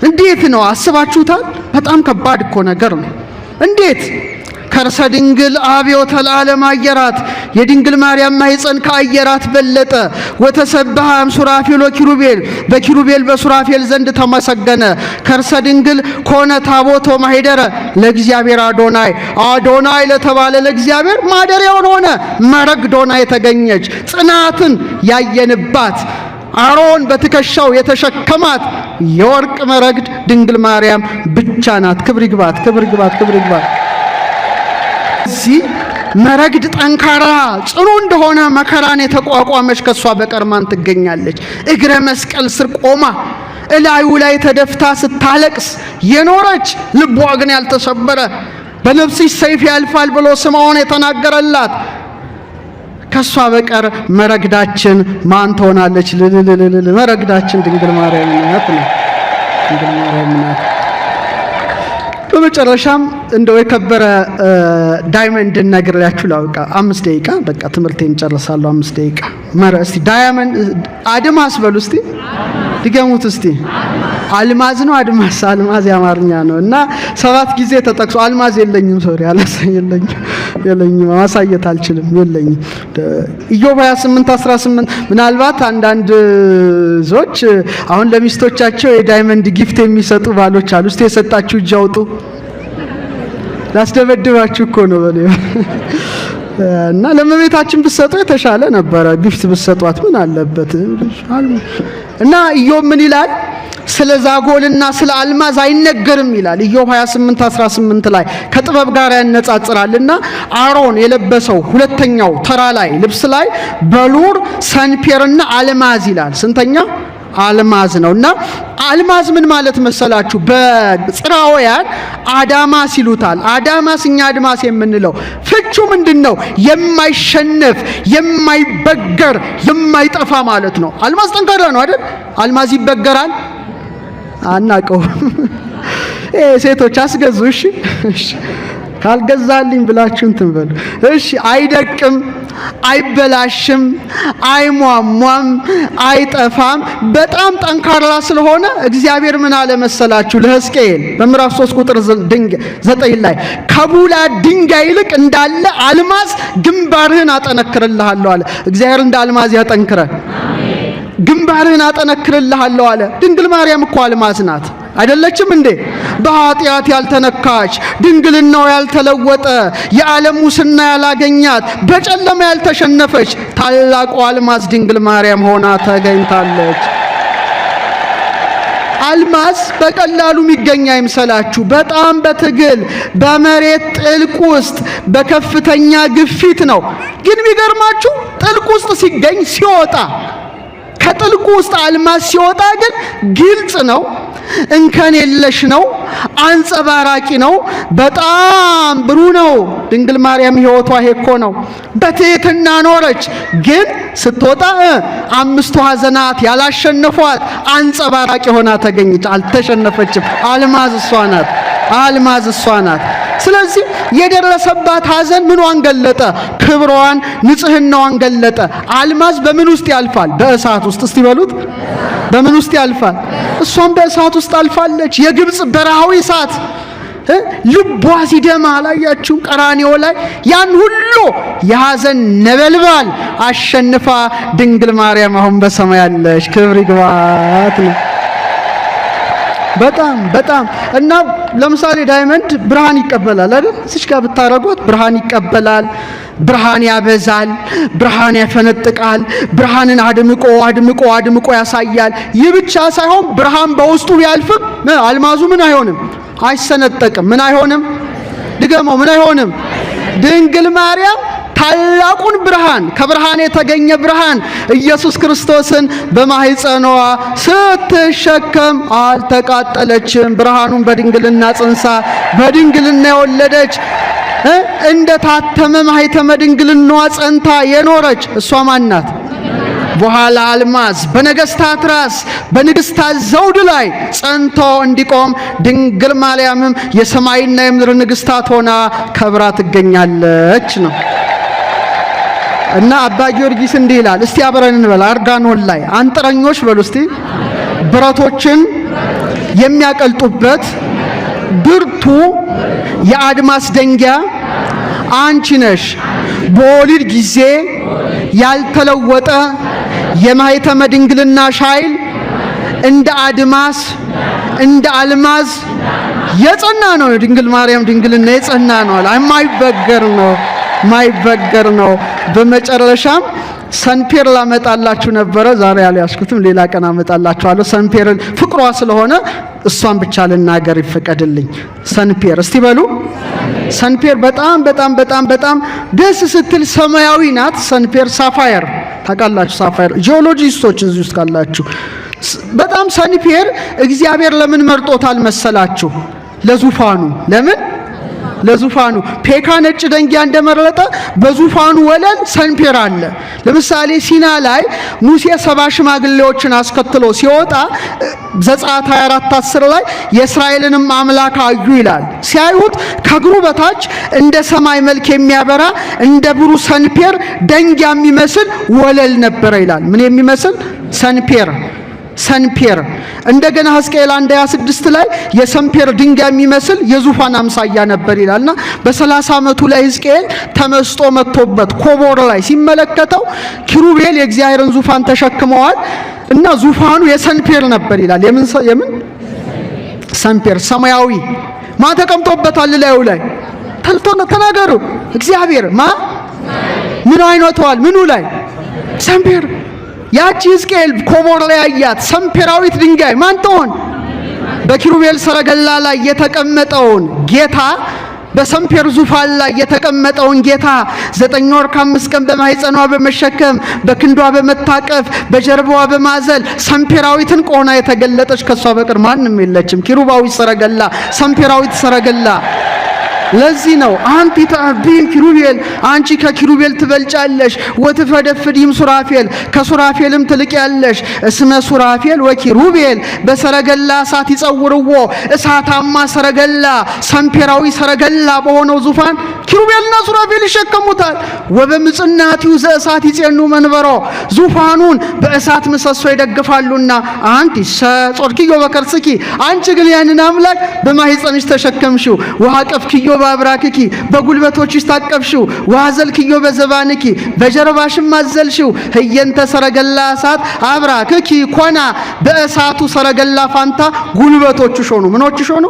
እንዴት ነው? አስባችሁታል? በጣም ከባድ እኮ ነገር ነው። እንዴት ከርሰ ድንግል አብዮተ ለዓለም አየራት። የድንግል ማርያም ማኅፀን ከአየራት በለጠ። ወተሰብሐ ሱራፌል ወኪሩቤል፣ በኪሩቤል በሱራፌል ዘንድ ተመሰገነ። ከርሰ ድንግል ኮነ ታቦቶ ማኅደረ ለእግዚአብሔር አዶናይ፣ አዶናይ ለተባለ ለእግዚአብሔር ማደሪያውን ሆነ። መረግዶና የተገኘች ጽናትን ያየንባት አሮን በትከሻው የተሸከማት የወርቅ መረግድ ድንግል ማርያም ብቻ ናት። ክብር ይግባት፣ ክብር ይግባት፣ ክብር ይግባት። እዚህ መረግድ ጠንካራ ጽኑ እንደሆነ መከራን የተቋቋመች ከሷ በቀር ማን ትገኛለች? እግረ መስቀል ስር ቆማ እላዩ ላይ ተደፍታ ስታለቅስ የኖረች ልቧ ግን ያልተሰበረ በነፍስሽ ሰይፍ ያልፋል ብሎ ስምዖን የተናገረላት ከሷ በቀር መረግዳችን ማን ትሆናለች? መረግዳችን ድንግል ማርያም ናት ነው። ድንግል ማርያም ናት። በመጨረሻም እንደው የከበረ ዳይመንድ ነግሬያችሁ ላውቃ። 5 ደቂቃ በቃ ትምህርቴን ጨርሳለሁ። 5 ደቂቃ እስቲ ዳይመንድ አድማስ በሉ እስቲ ድገሙት እስቲ። አልማዝ ነው አድማስ? አልማዝ የአማርኛ ነው እና 7 ጊዜ ተጠቅሶ አልማዝ የለኝም። ሶሪ የለኝም ማሳየት አልችልም። የለኝም። ኢዮብ 28:18 ምናልባት አንዳንድ ዞች አሁን ለሚስቶቻቸው የዳይመንድ ጊፍት የሚሰጡ ባሎች አሉ። እስቲ የሰጣችሁ እጅ አውጡ። ላስደበድባችሁ እኮ ነው በለው እና ለመቤታችን ብትሰጡ የተሻለ ነበረ። ጊፍት ብትሰጧት ምን አለበት? እና ኢዮብ ምን ይላል? ስለ ዛጎልና ስለ አልማዝ አይነገርም ይላል ኢዮብ 28:18 ላይ ከጥበብ ጋር ያነጻጽራልና አሮን የለበሰው ሁለተኛው ተራ ላይ ልብስ ላይ በሉር ሰንፔርና አልማዝ ይላል። ስንተኛ? አልማዝ ነውና አልማዝ ምን ማለት መሰላችሁ? በጽራውያን አዳማስ ይሉታል። አዳማስ እኛ አድማስ የምንለው ፍቹ ምንድነው? የማይሸነፍ የማይበገር የማይጠፋ ማለት ነው። አልማዝ ጠንካራ ነው አይደል? አልማዝ ይበገራል? አናቀው። ሴቶች አስገዙ። እሺ ካልገዛልኝ ብላችሁ እንትን በሉ። እሺ አይደቅም፣ አይበላሽም፣ አይሟሟም፣ አይጠፋም። በጣም ጠንካራ ስለሆነ እግዚአብሔር ምን አለ መሰላችሁ? ለሕዝቅኤል በምዕራፍ 3 ቁጥር 9 ላይ ከቡላ ድንጋይ ይልቅ እንዳለ አልማዝ ግንባርህን አጠነክርልሃለሁ አለ። እግዚአብሔር እንደ አልማዝ ያጠንክረን። ግንባርህን አጠነክርልሃለሁ አለ። ድንግል ማርያም እኮ አልማዝ ናት አይደለችም እንዴ? በኃጢአት ያልተነካች ድንግልናው ያልተለወጠ የዓለም ሙስና ያላገኛት በጨለማ ያልተሸነፈች ታላቁ አልማዝ ድንግል ማርያም ሆና ተገኝታለች። አልማዝ በቀላሉ የሚገኝ አይምሰላችሁ። በጣም በትግል በመሬት ጥልቅ ውስጥ በከፍተኛ ግፊት ነው። ግን የሚገርማችሁ ጥልቅ ውስጥ ሲገኝ ሲወጣ ከጥልቁ ውስጥ አልማዝ ሲወጣ ግን ግልጽ ነው፣ እንከን የለሽ ነው፣ አንጸባራቂ ነው፣ በጣም ብሩህ ነው። ድንግል ማርያም ሕይወቷ ይሄ እኮ ነው። በትህትና ኖረች፣ ግን ስትወጣ 5 ሐዘናት ያላሸነፏት አንጸባራቂ ሆና ተገኘች። አልተሸነፈችም። አልማዝ እሷ ናት። አልማዝ እሷ ናት። ስለዚህ የደረሰባት ሐዘን ምኗን ገለጠ? ክብሯን፣ ንጽህናዋን ገለጠ። አልማዝ በምን ውስጥ ያልፋል? በእሳት ውስጥ። እስቲ በሉት በምን ውስጥ ያልፋል? እሷም በእሳት ውስጥ አልፋለች። የግብጽ በረሃዊ እሳት ልቧ ሲደማ አላያችሁም? ቀራንዮ ላይ ያን ሁሉ የሐዘን ነበልባል አሸንፋ ድንግል ማርያም አሁን በሰማይ ያለች ክብር ይግባት ነው። በጣም እና ለምሳሌ ዳይመንድ ብርሃን ይቀበላል አይደል? እዚች ጋር ብታረጉት ብርሃን ይቀበላል፣ ብርሃን ያበዛል፣ ብርሃን ያፈነጥቃል፣ ብርሃንን አድምቆ ያሳያል። ይህ ብቻ ሳይሆን ብርሃን በውስጡ ቢያልፍም አልማዙ ምን አይሆንም? አይሰነጠቅም። ምን አይሆንም? ድገመው። ምን አይሆንም? ድንግል ማርያም ታላቁን ብርሃን ከብርሃን የተገኘ ብርሃን ኢየሱስ ክርስቶስን በማህፀኗ ስትሸከም አልተቃጠለችም። ብርሃኑን በድንግልና ጽንሳ በድንግልና የወለደች እንደ ታተመ ማህተመ ድንግልናዋ ጸንታ የኖረች እሷ ማን ናት? በኋላ አልማዝ በነገስታት ራስ በንግስታት ዘውድ ላይ ጸንቶ እንዲቆም ድንግል ማርያምም የሰማይና የምድር ንግስታት ሆና ከብራ ትገኛለች ነው። እና አባ ጊዮርጊስ እንዲህ ይላል። እስቲ አብረን እንበል። አርጋኖን ላይ አንጥረኞች በሉ እስቲ ብረቶችን የሚያቀልጡበት ብርቱ የአድማስ ደንጊያ አንቺ ነሽ። በወሊድ ጊዜ ያልተለወጠ የማኅተመ ድንግልና ኃይል እንደ አድማስ እንደ አልማዝ የጸና ነው። ድንግል ማርያም ድንግልና የጸና ነው። ማይበገር ነው። በመጨረሻም ሰንፔር ላመጣላችሁ ነበረ። ዛሬ ያልያዝኩትም ሌላ ቀን አመጣላችኋለሁ። ሰንፔርን ፍቅሯ ስለሆነ እሷን ብቻ ልናገር ይፈቀድልኝ። ሰንፔር እስቲ በሉ። ሰንፔር በጣም ደስ ስትል ሰማያዊ ናት። ሰንፔር ሳፋየር ታውቃላችሁ? ሳፋየር ጂኦሎጂስቶች እዚህ ውስጥ ካላችሁ በጣም ሰንፔር እግዚአብሔር ለምን መርጦታል መሰላችሁ? ለዙፋኑ። ለምን? ለዙፋኑ ፔካ ነጭ ደንጊያ እንደመረጠ በዙፋኑ ወለል ሰንፔር አለ። ለምሳሌ ሲና ላይ ሙሴ 70 ሽማግሌዎችን አስከትሎ ሲወጣ ዘጸአት 24:10 ላይ የእስራኤልንም አምላክ አዩ ይላል። ሲያዩት ከእግሩ በታች እንደ ሰማይ መልክ የሚያበራ እንደ ብሩህ ሰንፔር ደንጊያ የሚመስል ወለል ነበረ ይላል። ምን የሚመስል? ሰንፔር። እንደገና ሕዝቅኤል 1:26 ላይ የሰንፔር ድንጋይ የሚመስል የዙፋን አምሳያ ነበር ይላልና በ30 ዓመቱ ላይ ሕዝቅኤል ተመስጦ መጥቶበት ኮቦር ላይ ሲመለከተው ኪሩቤል የእግዚአብሔርን ዙፋን ተሸክመዋል እና ዙፋኑ የሰንፔር ነበር ይላል። የምን ሰንፔር? ሰማያዊ። ማ ተቀምጦበታል ላዩ ላይ? ተናገሩ። እግዚአብሔር ምን አይነቷል? ምኑ ላይ? ሰንፔር። ያቺ ሕዝቅኤል ኮቦር ላይ ያያት ሰንፔራዊት ድንጋይ ማን ትሆን? በኪሩቤል ሰረገላ ላይ የተቀመጠውን ጌታ፣ በሰንፔር ዙፋን ላይ የተቀመጠውን ጌታ 9 ወር ከ5 ቀን በማህፀኗ በመሸከም በክንዷ በመታቀፍ በጀርባዋ በማዘል ሰንፔራዊትን ቆና የተገለጠች ከሷ በቀር ማንም የለችም። ኪሩባዊት ሰረገላ፣ ሰንፔራዊት ሰረገላ። ለዚህ ነው አንቲ ተአቢም ኪሩቤል፣ አንቺ ከኪሩቤል ትበልጫለሽ። ወትፈደፍዲም ሱራፌል፣ ከሱራፌልም ትልቂያለሽ። እስመ ሱራፌል ወኪሩቤል በሰረገላ እሳት ይጸውርዎ፣ እሳታማ ሰረገላ ሰንፔራዊ ሰረገላ በሆነው ዙፋን ኪሩቤልና ሱራፌል ይሸከሙታል። ወበምጽናቲው ዘእሳት ይጼኑ መንበሮ፣ ዙፋኑን በእሳት ምሰሶ ይደግፋሉና። አንቲ ጾርኪዮ በከርስኪ፣ አንቺ ግን ያንን አምላክ በማህፀንሽ ተሸከምሽው። ወሐቀፍኪዮ በአብራክኪ፣ በጉልበቶችሽ ታቀፍሽው። ወሐዘልኪዮ በዘባንኪ፣ በጀርባሽም አዘልሽው። ህየንተ ሰረገላ እሳት አብራክኪ ኮና፣ በእሳቱ ሰረገላ ፋንታ ጉልበቶችሽ ሆኑ። ምኖችሽ ሆኑ?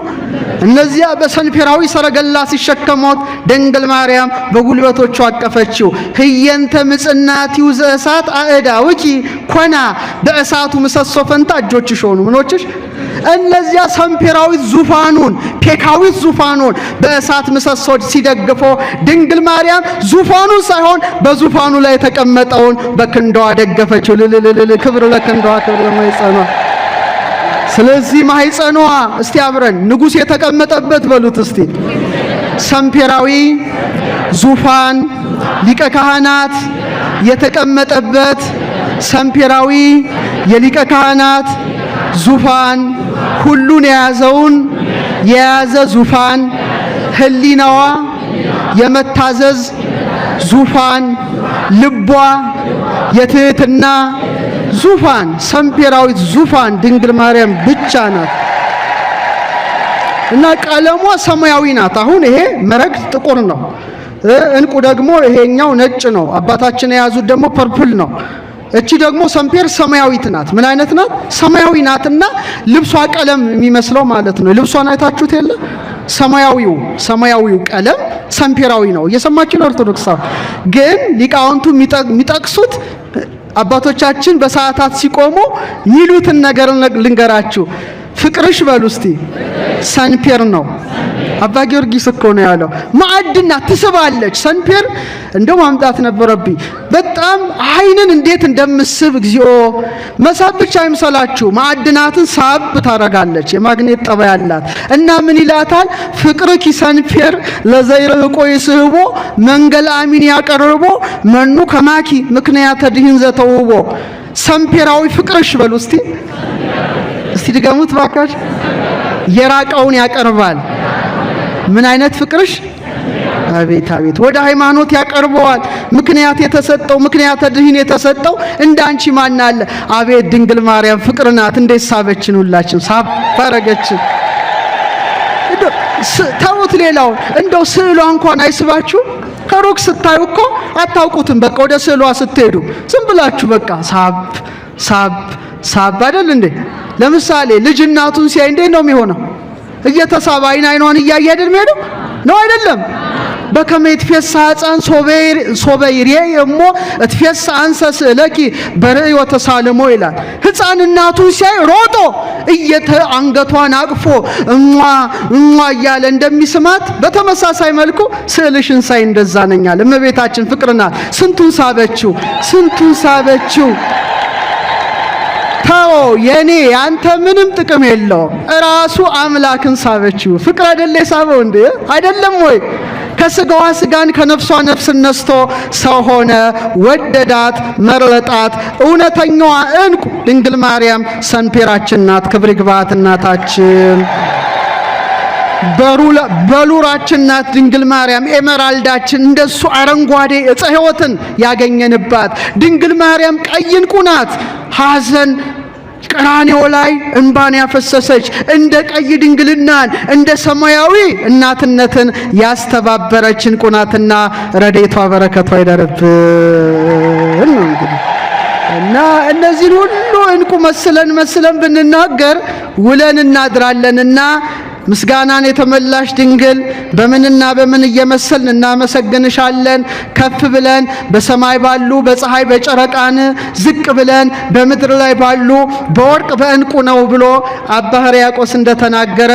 እነዚያ በሰንፔራዊ ሰረገላ ሲሸከሙት ድንግል ማርያም በጉልበቶቹ አቀፈችው። ህየንተ ምጽናቲው ዘእሳት አእዳውኪ ኮና፣ በእሳቱ ምሰሶ ፈንታ እጆችሽ ሆኑ። ምኖችሽ? እነዚያ ሰንፔራዊት ዙፋኑን ፔካዊት ዙፋኑን በእሳት ምሰሶች ሲደግፎ ድንግል ማርያም ዙፋኑን ሳይሆን በዙፋኑ ላይ የተቀመጠውን በክንዷ ደገፈችው። ክብር ለክንዷ፣ ክብር ለማኅፀኗ። ስለዚህ ማኅፀኗ እስቲ አብረን ንጉሥ የተቀመጠበት በሉት እስቲ። ሰንፔራዊ ዙፋን ሊቀ ካህናት የተቀመጠበት ሰንፔራዊ የሊቀ ካህናት ዙፋን ሁሉን የያዘ ዙፋን ህሊናዋ የመታዘዝ ዙፋን ልቧ የትህትና ዙፋን ሰምፔራዊት ዙፋን ድንግል ማርያም ብቻ ናት እና ቀለሟ ሰማያዊ ናት። አሁን ይሄ መረግድ ጥቁር ነው። እንቁ ደግሞ ይሄኛው ነጭ ነው። አባታችን የያዙት ደግሞ ፐርፕል ነው። እቺ ደግሞ ሰምፔር ሰማያዊት ናት። ምን አይነት ናት? ሰማያዊ ናትና ልብሷ ቀለም የሚመስለው ማለት ነው። ልብሷን አይታችሁት የለ? ሰማያዊው ቀለም ሰምፔራዊ ነው። እየሰማችሁ ነው? ኦርቶዶክሳው ግን ሊቃውንቱ የሚጠቅሱት አባቶቻችን በሰዓታት ሲቆሙ ሚሉትን ነገር ልንገራችሁ። ፍቅርሽ በሉ እስቲ ሰንፔር ነው። አባ ጊዮርጊስ እኮ ነው ያለው። ማዕድና ትስባለች ሰንፔር። እንደው ማምጣት ነበረብኝ። በጣም አይንን እንዴት እንደምስብ እግዚኦ። መሳብ ብቻ አይምሰላችሁ፣ ማዕድናትን ሳብ ታረጋለች። የማግኔት ጠባይ አላት እና ምን ይላታል? ፍቅርኪ ሰንፔር ለዘይርህቆ ይስህቦ መንገል አሚን ያቀርቦ መኑ ከማኪ ምክንያተ ድህን ዘተውቦ። ሰምፔራዊ ፍቅርሽ በሉ እስቲ ድገሙት ባካች። የራቀውን ያቀርባል። ምን አይነት ፍቅርሽ? አቤት አቤት! ወደ ሃይማኖት ያቀርበዋል። ምክንያት የተሰጠው ምክንያተ ድህን የተሰጠው እንዳንቺ ማን አለ? አቤት ድንግል ማርያም ፍቅር ናት። እንዴት ሳበችን! ሁላችን ሳባረገችን። ተውት ሌላውን። እንደው ስዕሏ እንኳን አይስባችሁ? ከሩቅ ስታዩ እኮ አታውቁትም። በቃ ወደ ስዕሏ ስትሄዱ ዝም ብላችሁ በቃ ሳብ አይደል እንዴ? ለምሳሌ ልጅ እናቱን ሲያይ እንዴት ነው የሚሆነው? እየተሳበ አይኗን እያየ አይደል የሚሄደው? ነው አይደለም? በከመ ይትፌሳ ሕፃን ሶበይሬ እሞ እትፌሳ አንሰ ስእለኪ በርእዮ ተሳልሞ ይላል። ሕፃን እናቱን ሲያይ ሮጦ አንገቷን አቅፎ እሟ እያለ እንደሚስማት በተመሳሳይ መልኩ ስዕልሽን ሳይ እንደዛ ነኛል። እመቤታችን ፍቅር ናት። ስንቱን ሳበችው። ታው የኔ ያንተ ምንም ጥቅም የለውም። ራሱ አምላክን ሳበችው። ፍቅር አይደለ ሳበው እንዴ? አይደለም ወይ? ከስጋዋ ስጋን ከነፍሷ ነፍስን ነስቶ ሰው ሆነ፣ ወደዳት፣ መረጣት። እውነተኛዋ እንቁ ድንግል ማርያም ሰንፔራችን ናት። ክብር ይግባት እናታችን። በሉራችን ናት ድንግል ማርያም። ኤመራልዳችን እንደሱ አረንጓዴ ዕፀ ሕይወትን ያገኘንባት ድንግል ማርያም ቀይ እንቁ ናት። ሐዘን ቀራንዮ ላይ እንባን ያፈሰሰች እንደ ቀይ ድንግልናን እንደ ሰማያዊ እናትነትን ያስተባበረች እንቁ ናትና ረድኤቷ በረከቷ ይደርብን ነው እንግዲህ። እና እነዚህን ሁሉ እንቁ መስለን ብንናገር ውለን እናድራለንና ምስጋናን የተመላሽ ድንግል በምንና በምን እየመሰልን እናመሰግንሻለን። ከፍ ብለን በሰማይ ባሉ በፀሐይ በጨረቃን፣ ዝቅ ብለን በምድር ላይ ባሉ በወርቅ በእንቁ ነው ብሎ አባ ሕርያቆስ እንደተናገረ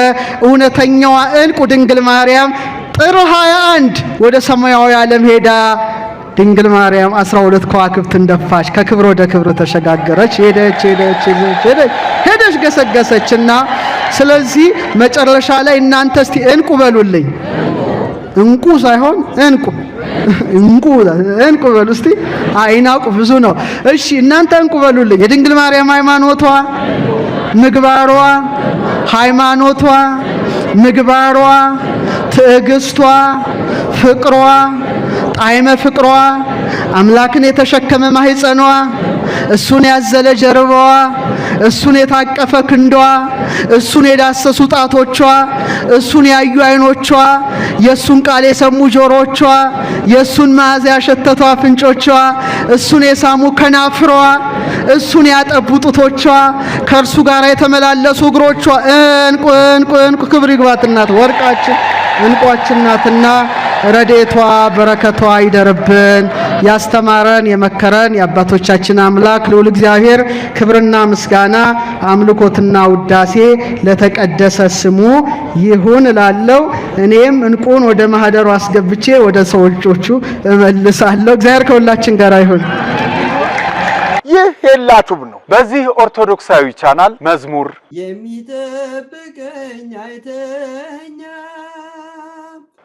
እውነተኛዋ እንቁ ድንግል ማርያም ጥር 21 ወደ ሰማያዊ ዓለም ሄዳ ድንግል ማርያም 12 ከዋክብት እንደፋች ከክብር ወደ ክብር ተሸጋገረች። ሄደች ገሰገሰችና ስለዚህ መጨረሻ ላይ እናንተ እስቲ እንቁ በሉልኝ። እንቁ ሳይሆን እንቁ በሉ እስቲ። አይናቁ ብዙ ነው። እሺ እናንተ እንቁ በሉልኝ። የድንግል ማርያም ሃይማኖቷ፣ ምግባሯ፣ ሃይማኖቷ፣ ምግባሯ፣ ትዕግስቷ፣ ፍቅሯ፣ ጣዕመ ፍቅሯ፣ አምላክን የተሸከመ ማህፀኗ፣ እሱን ያዘለ ጀርባዋ፣ እሱን የታቀፈ ክንዷ፣ እሱን የዳሰሱ ጣቶቿ፣ እሱን ያዩ አይኖቿ፣ የሱን ቃል የሰሙ ጆሮቿ፣ የሱን መዓዛ ያሸተቱ አፍንጮቿ፣ እሱን የሳሙ ከናፍሯ፣ እሱን ያጠቡ ጡቶቿ፣ ከእርሱ ጋር የተመላለሱ እግሮቿ። እንቁ ክብር ይግባት እናት ወርቃችን እንቋችን ናትና ረድኤቷ በረከቷ ይደርብን። ያስተማረን የመከረን የአባቶቻችን አምላክ ልዑል እግዚአብሔር ክብርና ምስጋና አምልኮትና ውዳሴ ለተቀደሰ ስሙ ይሁን እላለሁ። እኔም እንቁን ወደ ማህደሩ አስገብቼ ወደ ሰዎቹ እመልሳለሁ። እግዚአብሔር ከሁላችን ጋር ይሁን። ይህ ሄላቱብ ነው። በዚህ ኦርቶዶክሳዊ ቻናል መዝሙር የሚጠብቀኝ አይተኛ፣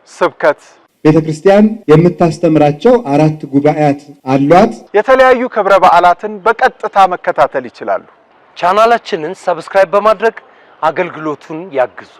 ስብከት፣ ቤተ ክርስቲያን የምታስተምራቸው 4 ጉባኤያት አሏት። የተለያዩ ክብረ በዓላትን በቀጥታ መከታተል ይችላሉ። ቻናላችንን ሰብስክራይብ በማድረግ አገልግሎቱን ያግዙ።